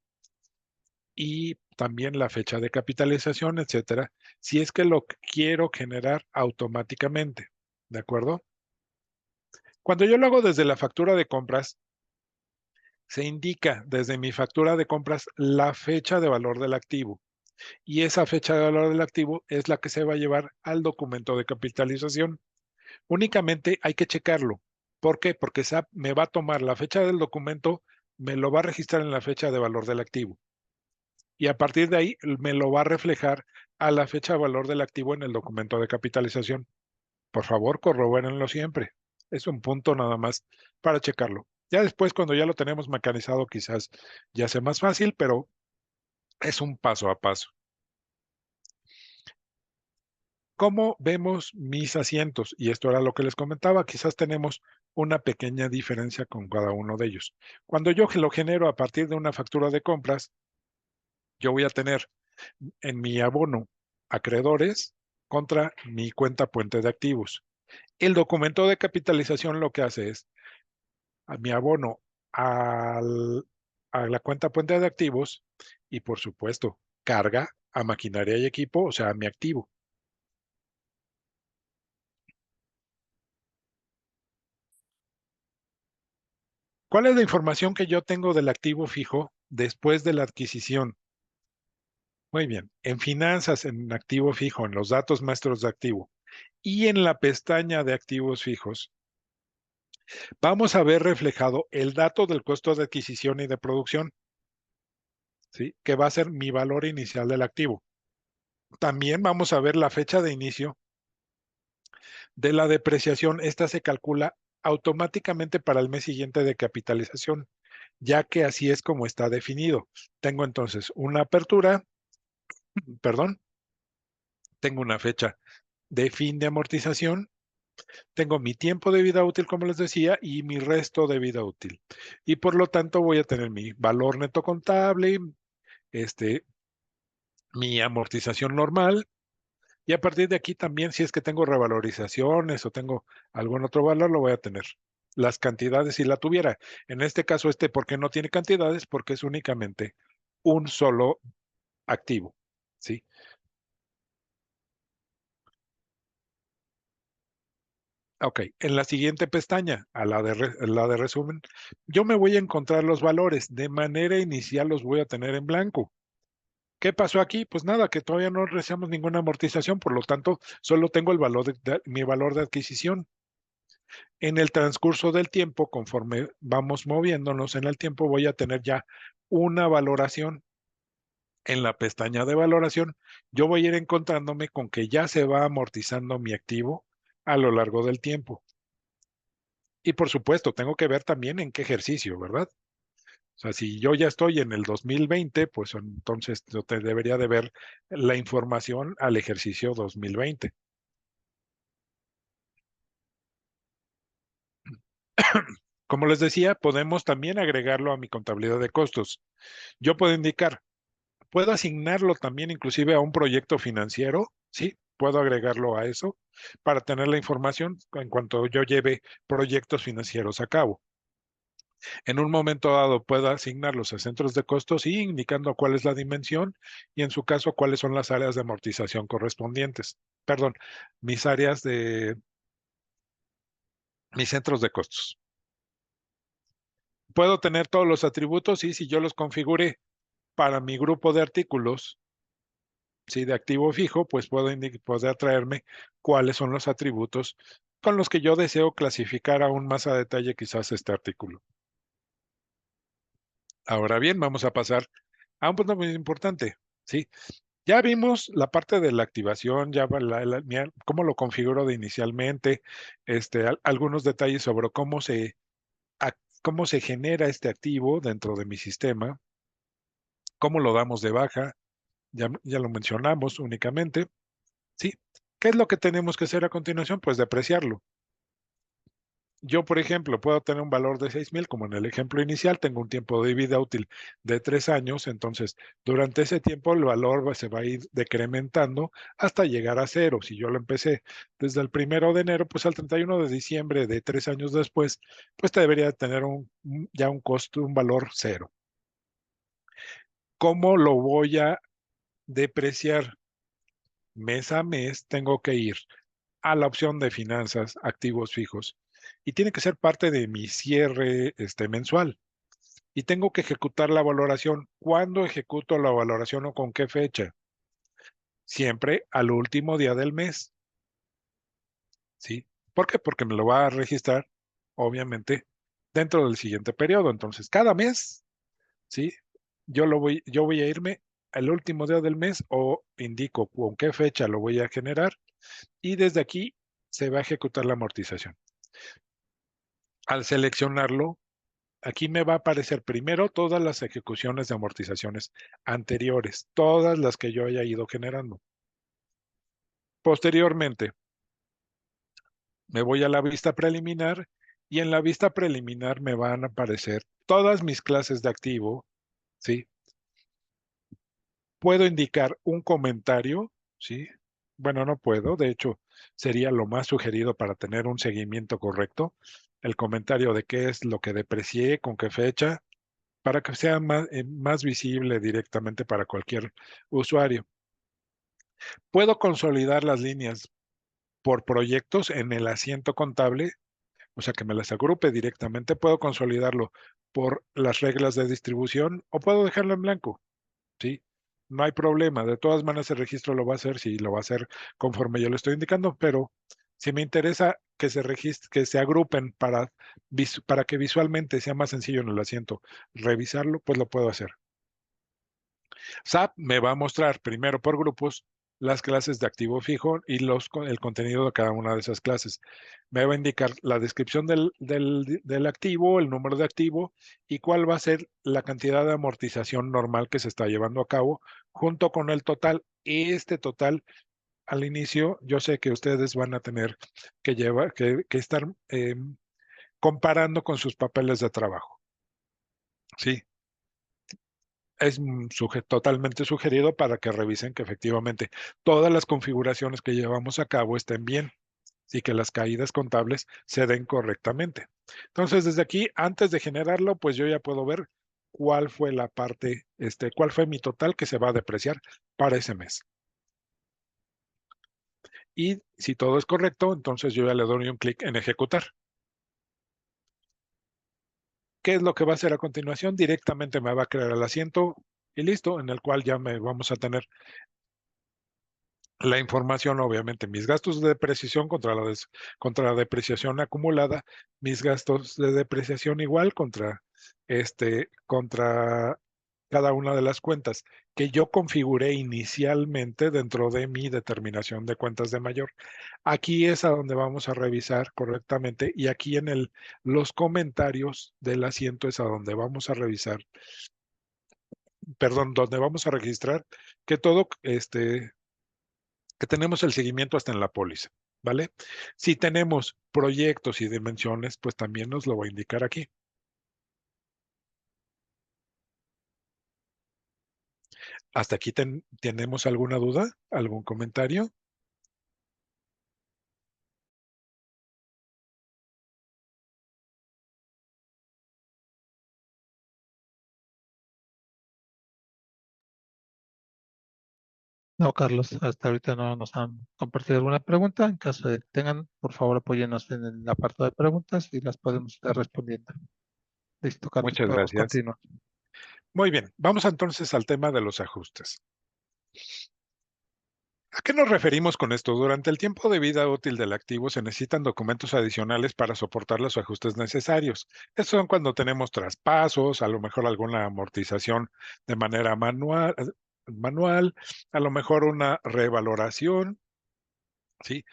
y también la fecha de capitalización, etcétera, si es que lo quiero generar automáticamente. ¿De acuerdo? Cuando yo lo hago desde la factura de compras, se indica desde mi factura de compras la fecha de valor del activo. Y esa fecha de valor del activo es la que se va a llevar al documento de capitalización. Únicamente hay que checarlo. ¿Por qué? Porque SAP me va a tomar la fecha del documento, me lo va a registrar en la fecha de valor del activo. Y a partir de ahí me lo va a reflejar a la fecha de valor del activo en el documento de capitalización. Por favor, corrobórenlo siempre. Es un punto nada más para checarlo. Ya después, cuando ya lo tenemos mecanizado, quizás ya sea más fácil, pero es un paso a paso. ¿Cómo vemos mis asientos? Y esto era lo que les comentaba, quizás tenemos una pequeña diferencia con cada uno de ellos. Cuando yo lo genero a partir de una factura de compras, yo voy a tener en mi abono acreedores contra mi cuenta puente de activos. El documento de capitalización lo que hace es a mi abono a la cuenta puente de activos y por supuesto carga a maquinaria y equipo, o sea, a mi activo. ¿Cuál es la información que yo tengo del activo fijo después de la adquisición? Muy bien, en finanzas, en activo fijo, en los datos maestros de activo y en la pestaña de activos fijos, vamos a ver reflejado el dato del costo de adquisición y de producción, ¿sí? Que va a ser mi valor inicial del activo. También vamos a ver la fecha de inicio de la depreciación. Esta se calcula automáticamente para el mes siguiente de capitalización, ya que así es como está definido. Tengo entonces una apertura, perdón, tengo una fecha de fin de amortización, tengo mi tiempo de vida útil, como les decía, y mi resto de vida útil. Y por lo tanto voy a tener mi valor neto contable, este, mi amortización normal, y a partir de aquí también, si es que tengo revalorizaciones o tengo algún otro valor, lo voy a tener. Las cantidades, si la tuviera. En este caso, ¿por qué no tiene cantidades? Porque es únicamente un solo activo, ¿sí? Ok, en la siguiente pestaña, la de resumen, yo me voy a encontrar los valores. De manera inicial los voy a tener en blanco. ¿Qué pasó aquí? Pues nada, que todavía no recibimos ninguna amortización, por lo tanto, solo tengo el valor mi valor de adquisición. En el transcurso del tiempo, conforme vamos moviéndonos en el tiempo, voy a tener ya una valoración. En la pestaña de valoración, yo voy a ir encontrándome con que ya se va amortizando mi activo a lo largo del tiempo. Y por supuesto, tengo que ver también en qué ejercicio, ¿verdad? O sea, si yo ya estoy en el 2020, pues entonces yo te debería de ver la información al ejercicio 2020. Como les decía, podemos también agregarlo a mi contabilidad de costos. Yo puedo indicar, puedo asignarlo también inclusive a un proyecto financiero, ¿sí? Puedo agregarlo a eso para tener la información en cuanto yo lleve proyectos financieros a cabo. En un momento dado puedo asignarlos a centros de costos y indicando cuál es la dimensión y en su caso cuáles son las áreas de amortización correspondientes. Perdón, mis áreas de mis centros de costos. Puedo tener todos los atributos y si yo los configure para mi grupo de artículos, sí, de activo fijo, pues poder traerme cuáles son los atributos con los que yo deseo clasificar aún más a detalle quizás este artículo. Ahora bien, vamos a pasar a un punto muy importante, ¿sí? Ya vimos la parte de la activación, ya cómo lo configuro de inicialmente, algunos detalles sobre cómo se genera este activo dentro de mi sistema, cómo lo damos de baja, ya lo mencionamos únicamente, ¿sí? ¿Qué es lo que tenemos que hacer a continuación? Pues depreciarlo. Yo, por ejemplo, puedo tener un valor de 6,000, como en el ejemplo inicial, tengo un tiempo de vida útil de 3 años, entonces durante ese tiempo el valor se va a ir decrementando hasta llegar a cero. Si yo lo empecé desde el 1 de enero, pues al 31 de diciembre de 3 años después, pues debería tener ya un costo, un valor cero. ¿Cómo lo voy a depreciar? Mes a mes tengo que ir a la opción de finanzas, activos fijos, y tiene que ser parte de mi cierre mensual. Y tengo que ejecutar la valoración. ¿Cuándo ejecuto la valoración o con qué fecha? Siempre al último día del mes, ¿sí? ¿Por qué? Porque me lo va a registrar, obviamente, dentro del siguiente periodo. Entonces, cada mes, ¿sí? Yo voy a irme al último día del mes o indico con qué fecha lo voy a generar y desde aquí se va a ejecutar la amortización. Al seleccionarlo, aquí me va a aparecer primero todas las ejecuciones de amortizaciones anteriores, todas las que yo haya ido generando. Posteriormente, me voy a la vista preliminar y en la vista preliminar me van a aparecer todas mis clases de activo, ¿sí? Puedo indicar un comentario, ¿sí? Bueno, no puedo, de hecho, sería lo más sugerido para tener un seguimiento correcto, el comentario de qué es lo que deprecié, con qué fecha, para que sea más visible directamente para cualquier usuario. Puedo consolidar las líneas por proyectos en el asiento contable, o sea que me las agrupe directamente. Puedo consolidarlo por las reglas de distribución o puedo dejarlo en blanco, ¿sí? No hay problema. De todas maneras, el registro lo va a hacer si lo va a hacer conforme yo lo estoy indicando, pero si me interesa que que se agrupen para que visualmente sea más sencillo en el asiento revisarlo, pues lo puedo hacer. SAP me va a mostrar primero por grupos las clases de activo fijo y el contenido de cada una de esas clases. Me va a indicar la descripción del activo, el número de activo y cuál va a ser la cantidad de amortización normal que se está llevando a cabo junto con el total. Este total, al inicio, yo sé que ustedes van a tener que estar comparando con sus papeles de trabajo. Sí, es totalmente sugerido para que revisen que efectivamente todas las configuraciones que llevamos a cabo estén bien y que las caídas contables se den correctamente. Entonces, desde aquí, antes de generarlo, pues yo ya puedo ver cuál fue la parte, cuál fue mi total que se va a depreciar para ese mes. Y si todo es correcto, entonces yo ya le doy un clic en ejecutar. ¿Qué es lo que va a hacer a continuación? Directamente me va a crear el asiento y listo, en el cual ya vamos a tener la información, obviamente, mis gastos de depreciación contra la depreciación acumulada, mis gastos de depreciación igual contra cada una de las cuentas que yo configuré inicialmente dentro de mi determinación de cuentas de mayor. Aquí es a donde vamos a revisar correctamente y aquí en los comentarios del asiento es a donde vamos a revisar, perdón, donde vamos a registrar que todo que tenemos el seguimiento hasta en la póliza, ¿vale? Si tenemos proyectos y dimensiones, pues también nos lo va a indicar aquí. ¿Hasta aquí tenemos alguna duda? ¿Algún comentario? No, Carlos, hasta ahorita no nos han compartido alguna pregunta. En caso de que tengan, por favor, apóyenos en el apartado de preguntas y las podemos estar respondiendo. Listo, Carlos, Muchas podemos gracias. continuar. Muy bien, vamos entonces al tema de los ajustes. ¿A qué nos referimos con esto? Durante el tiempo de vida útil del activo se necesitan documentos adicionales para soportar los ajustes necesarios. Estos son cuando tenemos traspasos, a lo mejor alguna amortización de manera manual, a lo mejor una revaloración, ¿sí?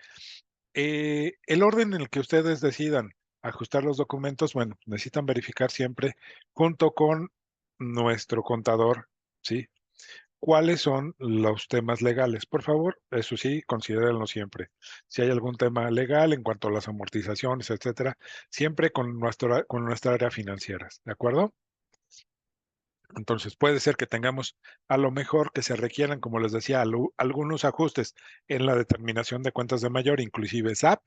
El orden en el que ustedes decidan ajustar los documentos, bueno, necesitan verificar siempre junto con nuestro contador, ¿sí? ¿Cuáles son los temas legales? Por favor, eso sí, considérenlo siempre. Si hay algún tema legal en cuanto a las amortizaciones, etcétera, siempre con nuestra área financiera, ¿de acuerdo? Entonces, puede ser que tengamos a lo mejor que se requieran, como les decía, algunos ajustes en la determinación de cuentas de mayor, inclusive SAP.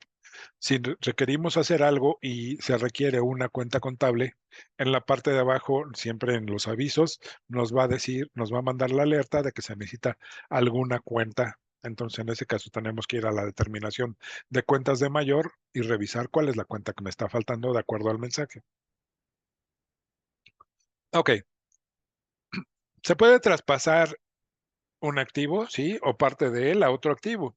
Si requerimos hacer algo y se requiere una cuenta contable, en la parte de abajo, siempre en los avisos, nos va a decir, nos va a mandar la alerta de que se necesita alguna cuenta. Entonces, en ese caso, tenemos que ir a la determinación de cuentas de mayor y revisar cuál es la cuenta que me está faltando de acuerdo al mensaje. Ok, se puede traspasar un activo, ¿sí? O parte de él a otro activo.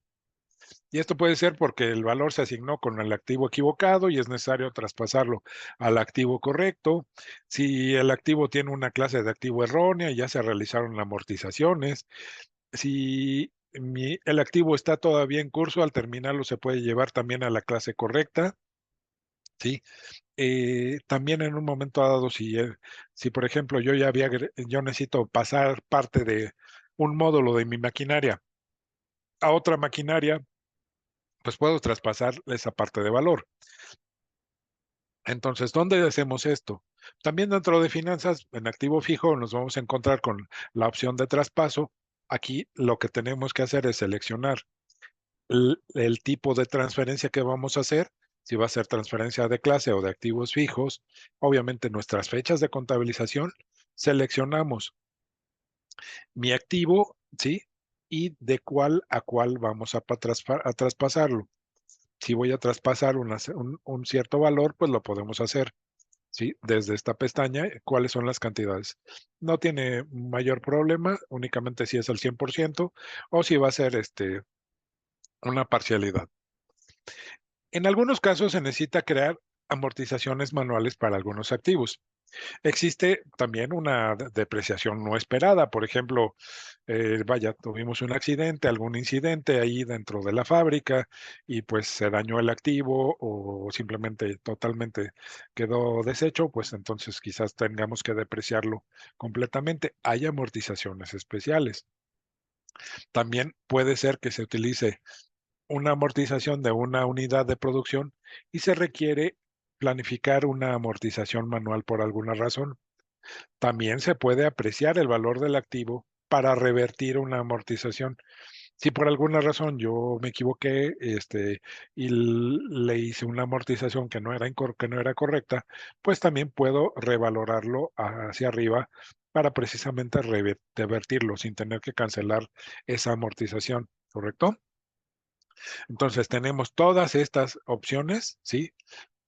Y esto puede ser porque el valor se asignó con el activo equivocado y es necesario traspasarlo al activo correcto. Si el activo tiene una clase de activo errónea, ya se realizaron amortizaciones. Si el activo está todavía en curso, al terminarlo se puede llevar también a la clase correcta. ¿Sí? También en un momento dado, si por ejemplo yo necesito pasar parte de un módulo de mi maquinaria a otra maquinaria, pues puedo traspasar esa parte de valor. Entonces, ¿dónde hacemos esto? También dentro de finanzas, en activo fijo, nos vamos a encontrar con la opción de traspaso. Aquí lo que tenemos que hacer es seleccionar el tipo de transferencia que vamos a hacer, si va a ser transferencia de clase o de activos fijos, obviamente nuestras fechas de contabilización, seleccionamos mi activo, ¿sí? Y de cuál a cuál vamos a traspasarlo. Si voy a traspasar un cierto valor, pues lo podemos hacer, ¿sí? Desde esta pestaña, ¿cuáles son las cantidades? No tiene mayor problema, únicamente si es el 100% o si va a ser una parcialidad. En algunos casos se necesita crear amortizaciones manuales para algunos activos. Existe también una depreciación no esperada. Por ejemplo, vaya, tuvimos un accidente, algún incidente ahí dentro de la fábrica y pues se dañó el activo o simplemente totalmente quedó deshecho, pues entonces quizás tengamos que depreciarlo completamente. Hay amortizaciones especiales. También puede ser que se utilice una amortización de una unidad de producción y se requiere planificar una amortización manual por alguna razón. También se puede apreciar el valor del activo para revertir una amortización. Si por alguna razón yo me equivoqué, y le hice una amortización que no era correcta, pues también puedo revalorarlo hacia arriba para precisamente revertirlo sin tener que cancelar esa amortización, ¿correcto? Entonces tenemos todas estas opciones, ¿sí?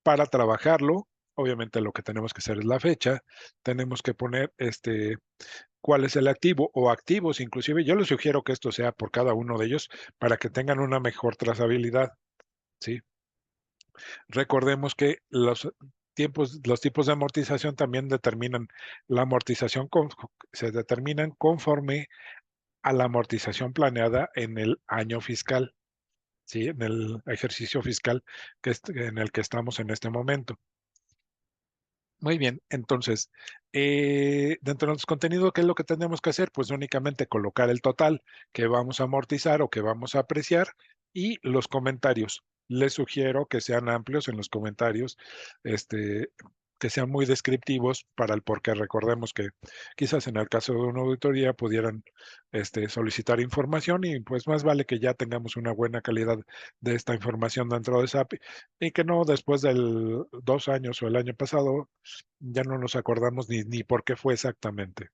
Para trabajarlo. Obviamente lo que tenemos que hacer es la fecha. Tenemos que poner cuál es el activo o activos inclusive. Yo les sugiero que esto sea por cada uno de ellos para que tengan una mejor trazabilidad, ¿sí? Recordemos que los tipos de amortización también determinan la amortización, se determinan conforme a la amortización planeada en el año fiscal, ¿sí? En el ejercicio fiscal en el que estamos en este momento. Muy bien, entonces, dentro de nuestro contenido, ¿qué es lo que tenemos que hacer? Pues únicamente colocar el total que vamos a amortizar o que vamos a apreciar y los comentarios. Les sugiero que sean amplios en los comentarios, este, que sean muy descriptivos para el por qué. Recordemos que quizás en el caso de una auditoría pudieran solicitar información y pues más vale que ya tengamos una buena calidad de esta información dentro de SAP y que no después del 2 años o el año pasado ya no nos acordamos ni por qué fue exactamente.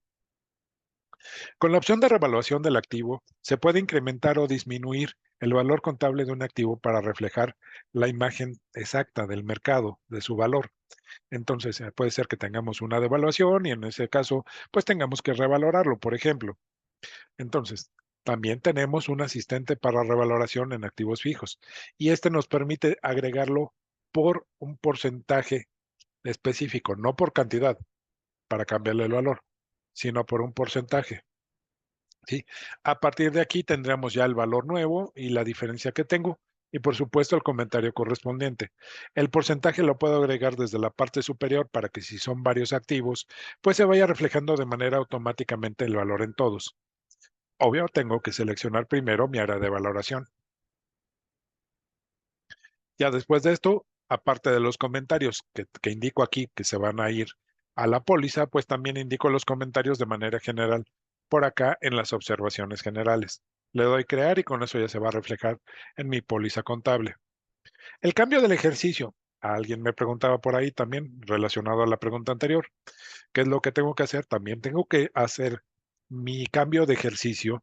Con la opción de revaluación del activo, se puede incrementar o disminuir el valor contable de un activo para reflejar la imagen exacta del mercado, de su valor. Entonces, puede ser que tengamos una devaluación y en ese caso, pues tengamos que revalorarlo, por ejemplo. Entonces, también tenemos un asistente para revaloración en activos fijos y este nos permite agregarlo por un porcentaje específico, no por cantidad para cambiarle el valor, sino por un porcentaje. ¿Sí? A partir de aquí tendremos ya el valor nuevo y la diferencia que tengo y por supuesto el comentario correspondiente. El porcentaje lo puedo agregar desde la parte superior para que si son varios activos, pues se vaya reflejando de manera automáticamente el valor en todos. Obvio, tengo que seleccionar primero mi área de valoración. Ya después de esto, aparte de los comentarios que indico aquí que se van a ir a la póliza, pues también indico los comentarios de manera general por acá en las observaciones generales. Le doy crear y con eso ya se va a reflejar en mi póliza contable. El cambio del ejercicio. Alguien me preguntaba por ahí también relacionado a la pregunta anterior. ¿Qué es lo que tengo que hacer? También tengo que hacer mi cambio de ejercicio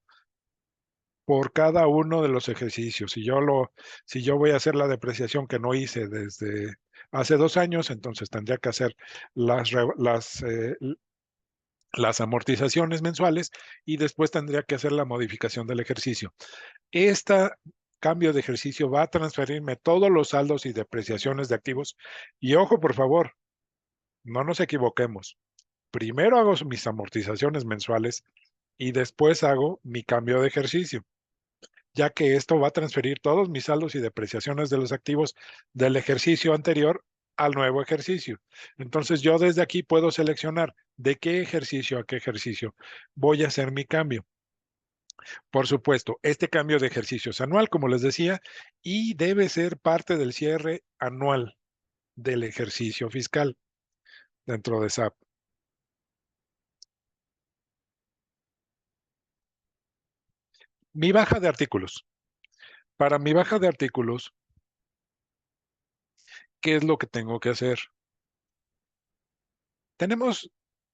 por cada uno de los ejercicios. Si yo voy a hacer la depreciación que no hice desde hace 2 años, entonces tendría que hacer las, las amortizaciones mensuales y después tendría que hacer la modificación del ejercicio. Este cambio de ejercicio va a transferirme todos los saldos y depreciaciones de activos. Y ojo, por favor, no nos equivoquemos. Primero hago mis amortizaciones mensuales y después hago mi cambio de ejercicio, ya que esto va a transferir todos mis saldos y depreciaciones de los activos del ejercicio anterior al nuevo ejercicio. Entonces yo desde aquí puedo seleccionar de qué ejercicio a qué ejercicio voy a hacer mi cambio. Por supuesto, este cambio de ejercicio es anual, como les decía, y debe ser parte del cierre anual del ejercicio fiscal dentro de SAP. Mi baja de artículos. Para mi baja de artículos, ¿qué es lo que tengo que hacer? Tenemos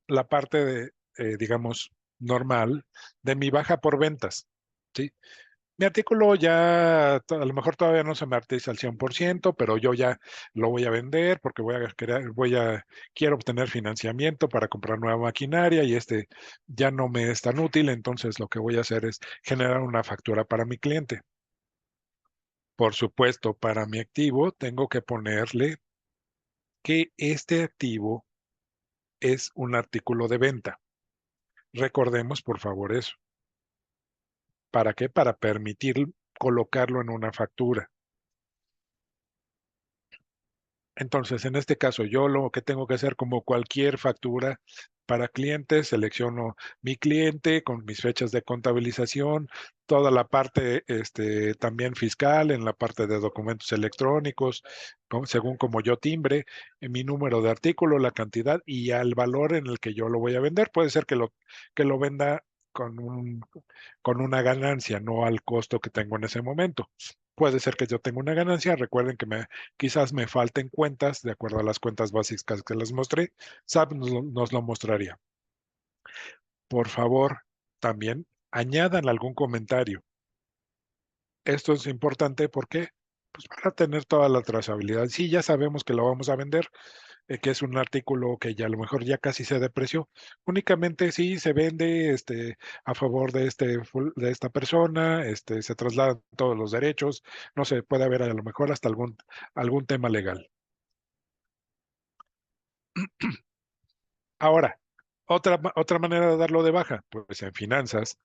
la parte de, digamos, normal de mi baja por ventas, ¿sí? Mi artículo ya, a lo mejor todavía no se me artiza al 100%, pero yo ya lo voy a vender porque quiero obtener financiamiento para comprar nueva maquinaria y ya no me es tan útil, entonces lo que voy a hacer es generar una factura para mi cliente. Por supuesto, para mi activo tengo que ponerle que este activo es un artículo de venta. Recordemos, por favor, eso. ¿Para qué? Para permitir colocarlo en una factura. Entonces, en este caso, yo lo que tengo que hacer como cualquier factura para clientes, selecciono mi cliente con mis fechas de contabilización, toda la parte también fiscal, en la parte de documentos electrónicos, según como yo timbre, mi número de artículo, la cantidad y al valor en el que yo lo voy a vender. Puede ser que lo venda con una ganancia, no al costo que tengo en ese momento. Puede ser que yo tenga una ganancia. Recuerden que quizás me falten cuentas, de acuerdo a las cuentas básicas que les mostré. SAP nos lo mostraría. Por favor, también añadan algún comentario. Esto es importante porque, pues para tener toda la trazabilidad. Sí, ya sabemos que lo vamos a vender, que es un artículo que ya a lo mejor ya casi se depreció. Únicamente sí se vende a favor de, de esta persona, se trasladan todos los derechos, no sé, puede haber a lo mejor hasta algún tema legal. Ahora, otra manera de darlo de baja, pues en finanzas,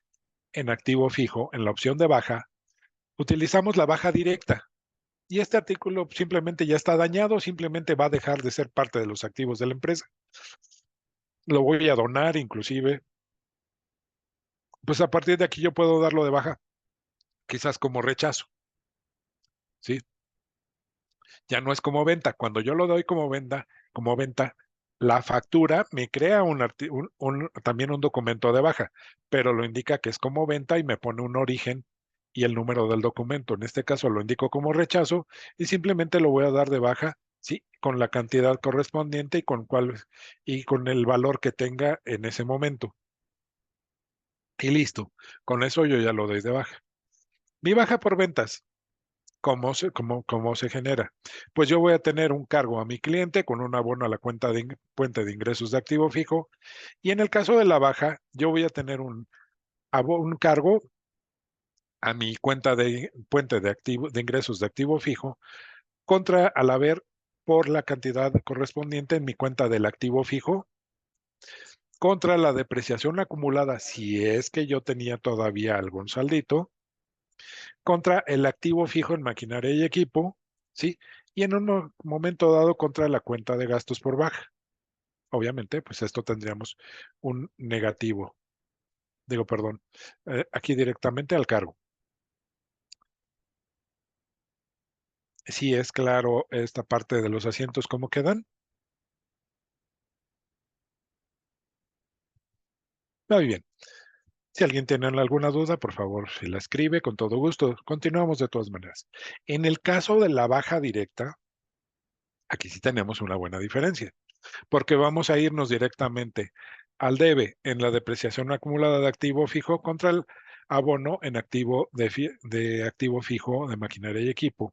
en activo fijo, en la opción de baja, utilizamos la baja directa. Y este artículo simplemente ya está dañado, simplemente va a dejar de ser parte de los activos de la empresa. Lo voy a donar inclusive. Pues a partir de aquí yo puedo darlo de baja, quizás como rechazo, ¿sí? Ya no es como venta. Cuando yo lo doy como venta, la factura me crea también un documento de baja, pero lo indica que es como venta y me pone un origen y el número del documento. En este caso lo indico como rechazo y simplemente lo voy a dar de baja, sí, con la cantidad correspondiente y con el valor que tenga en ese momento. Y listo. Con eso yo ya lo doy de baja. Mi baja por ventas. ¿Cómo se genera? Pues yo voy a tener un cargo a mi cliente con un abono a la cuenta de ingresos de activo fijo y en el caso de la baja, yo voy a tener un cargo a mi cuenta de puente de ingresos de activo fijo contra al haber por la cantidad correspondiente en mi cuenta del activo fijo contra la depreciación acumulada si es que yo tenía todavía algún saldito contra el activo fijo en maquinaria y equipo, ¿sí? Y en un momento dado contra la cuenta de gastos por baja. Obviamente, pues esto tendríamos un negativo. Digo, perdón, aquí directamente al cargo. Sí es claro esta parte de los asientos, ¿cómo quedan? Muy bien. Si alguien tiene alguna duda, por favor, si la escribe, con todo gusto. Continuamos de todas maneras. En el caso de la baja directa, aquí sí tenemos una buena diferencia. Porque vamos a irnos directamente al debe en la depreciación acumulada de activo fijo contra el abono en activo de activo fijo de maquinaria y equipo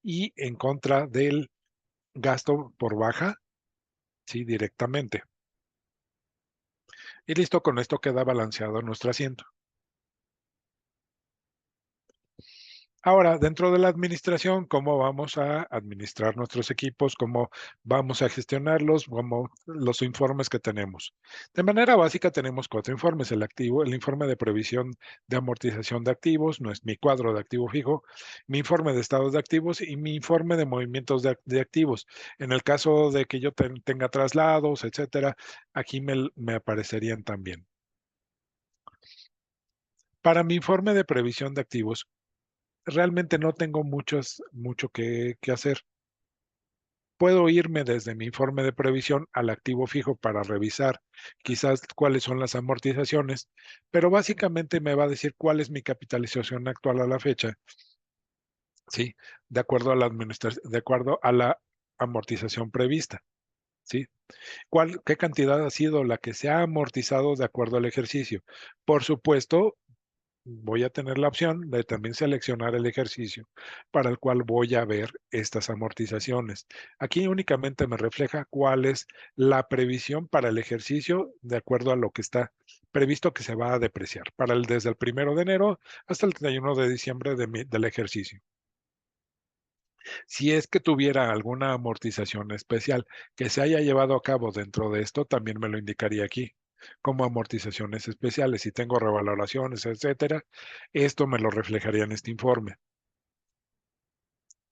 y en contra del gasto por baja, sí, directamente. Y listo, con esto queda balanceado nuestro asiento. Ahora, dentro de la administración, ¿cómo vamos a administrar nuestros equipos? ¿Cómo vamos a gestionarlos? ¿Cómo los informes que tenemos? De manera básica tenemos cuatro informes. El informe de previsión de amortización de activos, no es mi cuadro de activo fijo, mi informe de estados de activos y mi informe de movimientos de activos. En el caso de que yo tenga traslados, etcétera, aquí me aparecerían también. Para mi informe de previsión de activos, realmente no tengo mucho que hacer. Puedo irme desde mi informe de previsión al activo fijo para revisar quizás cuáles son las amortizaciones, pero básicamente me va a decir cuál es mi capitalización actual a la fecha, ¿sí? De acuerdo a de acuerdo a la amortización prevista, ¿sí? ¿Qué cantidad ha sido la que se ha amortizado de acuerdo al ejercicio? Por supuesto, voy a tener la opción de también seleccionar el ejercicio para el cual voy a ver estas amortizaciones. Aquí únicamente me refleja cuál es la previsión para el ejercicio de acuerdo a lo que está previsto que se va a depreciar desde el 1 de enero hasta el 31 de diciembre del ejercicio. Si es que tuviera alguna amortización especial que se haya llevado a cabo dentro de esto, también me lo indicaría aquí como amortizaciones especiales. Si tengo revaloraciones, etcétera, esto me lo reflejaría en este informe.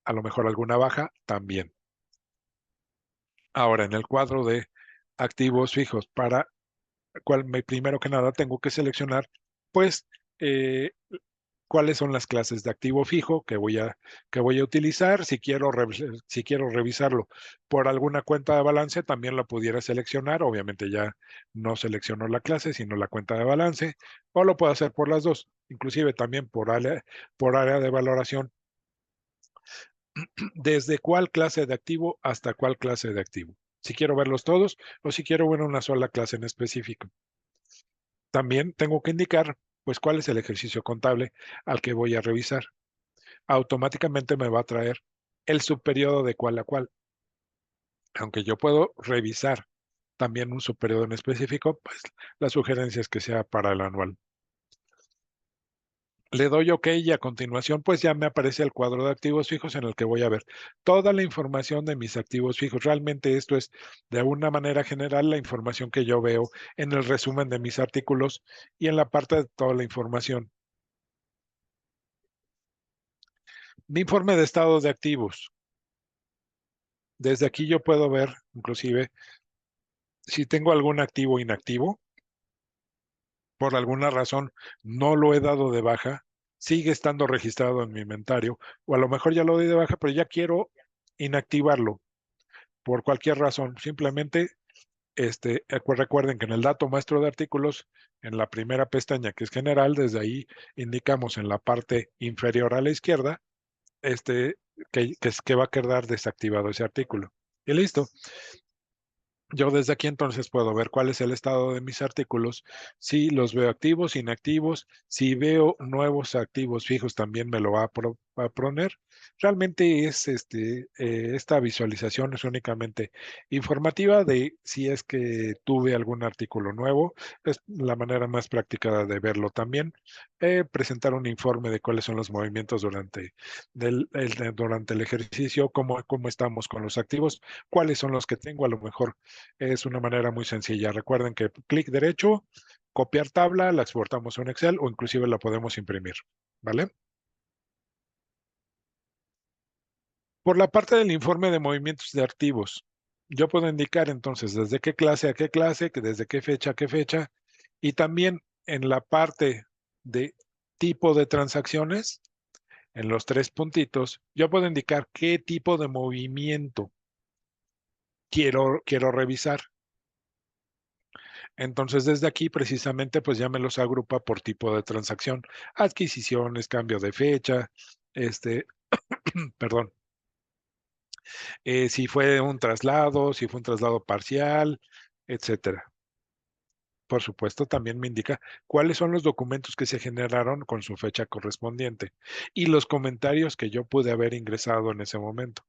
A lo mejor alguna baja también. Ahora, en el cuadro de activos fijos, para primero que nada tengo que seleccionar, pues, eh, cuáles son las clases de activo fijo que voy a utilizar. Si quiero revisarlo por alguna cuenta de balance, también lo pudiera seleccionar. Obviamente ya no selecciono la clase, sino la cuenta de balance, o lo puedo hacer por las dos, inclusive también por área de valoración, desde cuál clase de activo hasta cuál clase de activo. Si quiero verlos todos o si quiero ver una sola clase en específico. También tengo que indicar, pues, cuál es el ejercicio contable al que voy a revisar. Automáticamente me va a traer el subperiodo de cuál a cuál. Aunque yo puedo revisar también un subperiodo en específico, pues la sugerencia es que sea para el anual. Le doy OK y a continuación pues ya me aparece el cuadro de activos fijos en el que voy a ver toda la información de mis activos fijos. Realmente esto es de una manera general la información que yo veo en el resumen de mis artículos y en la parte de toda la información. Mi informe de estado de activos. Desde aquí yo puedo ver inclusive si tengo algún activo inactivo, por alguna razón no lo he dado de baja, sigue estando registrado en mi inventario, o a lo mejor ya lo di de baja, pero ya quiero inactivarlo por cualquier razón. Simplemente, recuerden que en el dato muestro de artículos, en la primera pestaña que es general, desde ahí indicamos en la parte inferior a la izquierda, que va a quedar desactivado ese artículo. Y listo. Yo desde aquí entonces puedo ver cuál es el estado de mis artículos, si los veo activos, inactivos, si veo nuevos activos fijos también me lo va a poner. Realmente es esta visualización es únicamente informativa de si es que tuve algún artículo nuevo. Es la manera más práctica de verlo también. Presentar un informe de cuáles son los movimientos durante el ejercicio, cómo estamos con los activos, cuáles son los que tengo a lo mejor es una manera muy sencilla. Recuerden que clic derecho, copiar tabla, la exportamos a un Excel o inclusive la podemos imprimir. ¿Vale? Por la parte del informe de movimientos de activos, yo puedo indicar entonces desde qué clase a qué clase, desde qué fecha a qué fecha, y también en la parte de tipo de transacciones, en los tres puntitos, yo puedo indicar qué tipo de movimiento quiero revisar. Entonces, desde aquí precisamente, pues ya me los agrupa por tipo de transacción, adquisiciones, cambio de fecha, perdón, si fue un traslado, si fue un traslado parcial, etcétera. Por supuesto, también me indica cuáles son los documentos que se generaron con su fecha correspondiente y los comentarios que yo pude haber ingresado en ese momento.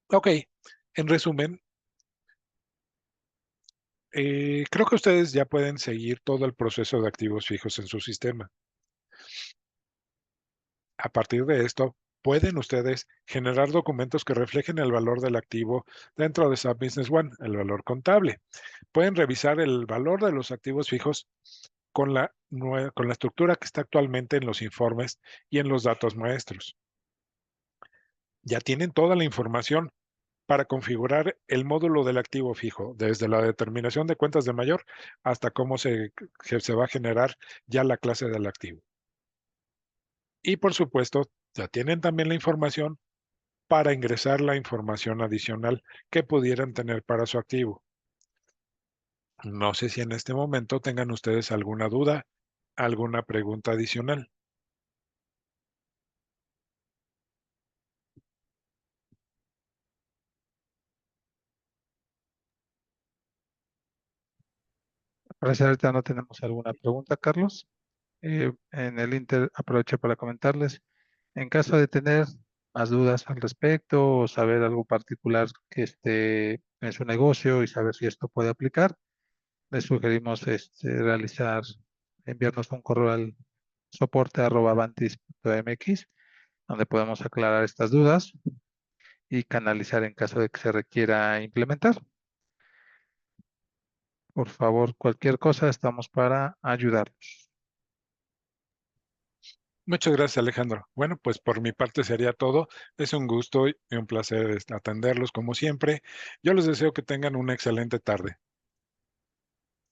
Ok, en resumen, creo que ustedes ya pueden seguir todo el proceso de activos fijos en su sistema. A partir de esto, pueden ustedes generar documentos que reflejen el valor del activo dentro de SAP Business One, el valor contable. Pueden revisar el valor de los activos fijos con la estructura que está actualmente en los informes y en los datos maestros. Ya tienen toda la información para configurar el módulo del activo fijo, desde la determinación de cuentas de mayor hasta cómo se va a generar ya la clase del activo. Y por supuesto, ya tienen también la información para ingresar la información adicional que pudieran tener para su activo. No sé si en este momento tengan ustedes alguna duda, alguna pregunta adicional. Parece ahorita no tenemos alguna pregunta, Carlos. En el Inter aprovecho para comentarles, en caso de tener más dudas al respecto o saber algo particular que esté en su negocio y saber si esto puede aplicar, les sugerimos enviarnos un correo al soporte@avantis.mx, donde podemos aclarar estas dudas y canalizar en caso de que se requiera implementar. Por favor, cualquier cosa, estamos para ayudarlos. Muchas gracias, Alejandro. Bueno, pues por mi parte sería todo. Es un gusto y un placer atenderlos como siempre. Yo les deseo que tengan una excelente tarde.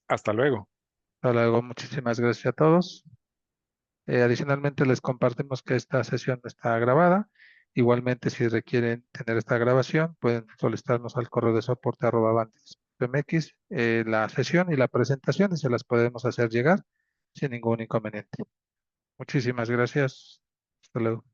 Hasta luego. Hasta luego, muchísimas gracias a todos. Adicionalmente, les compartimos que esta sesión no está grabada. Igualmente, si requieren tener esta grabación, pueden solicitarnos al correo de soporte@avantis.mx la sesión y la presentación y se las podemos hacer llegar sin ningún inconveniente. Muchísimas gracias. Hasta luego.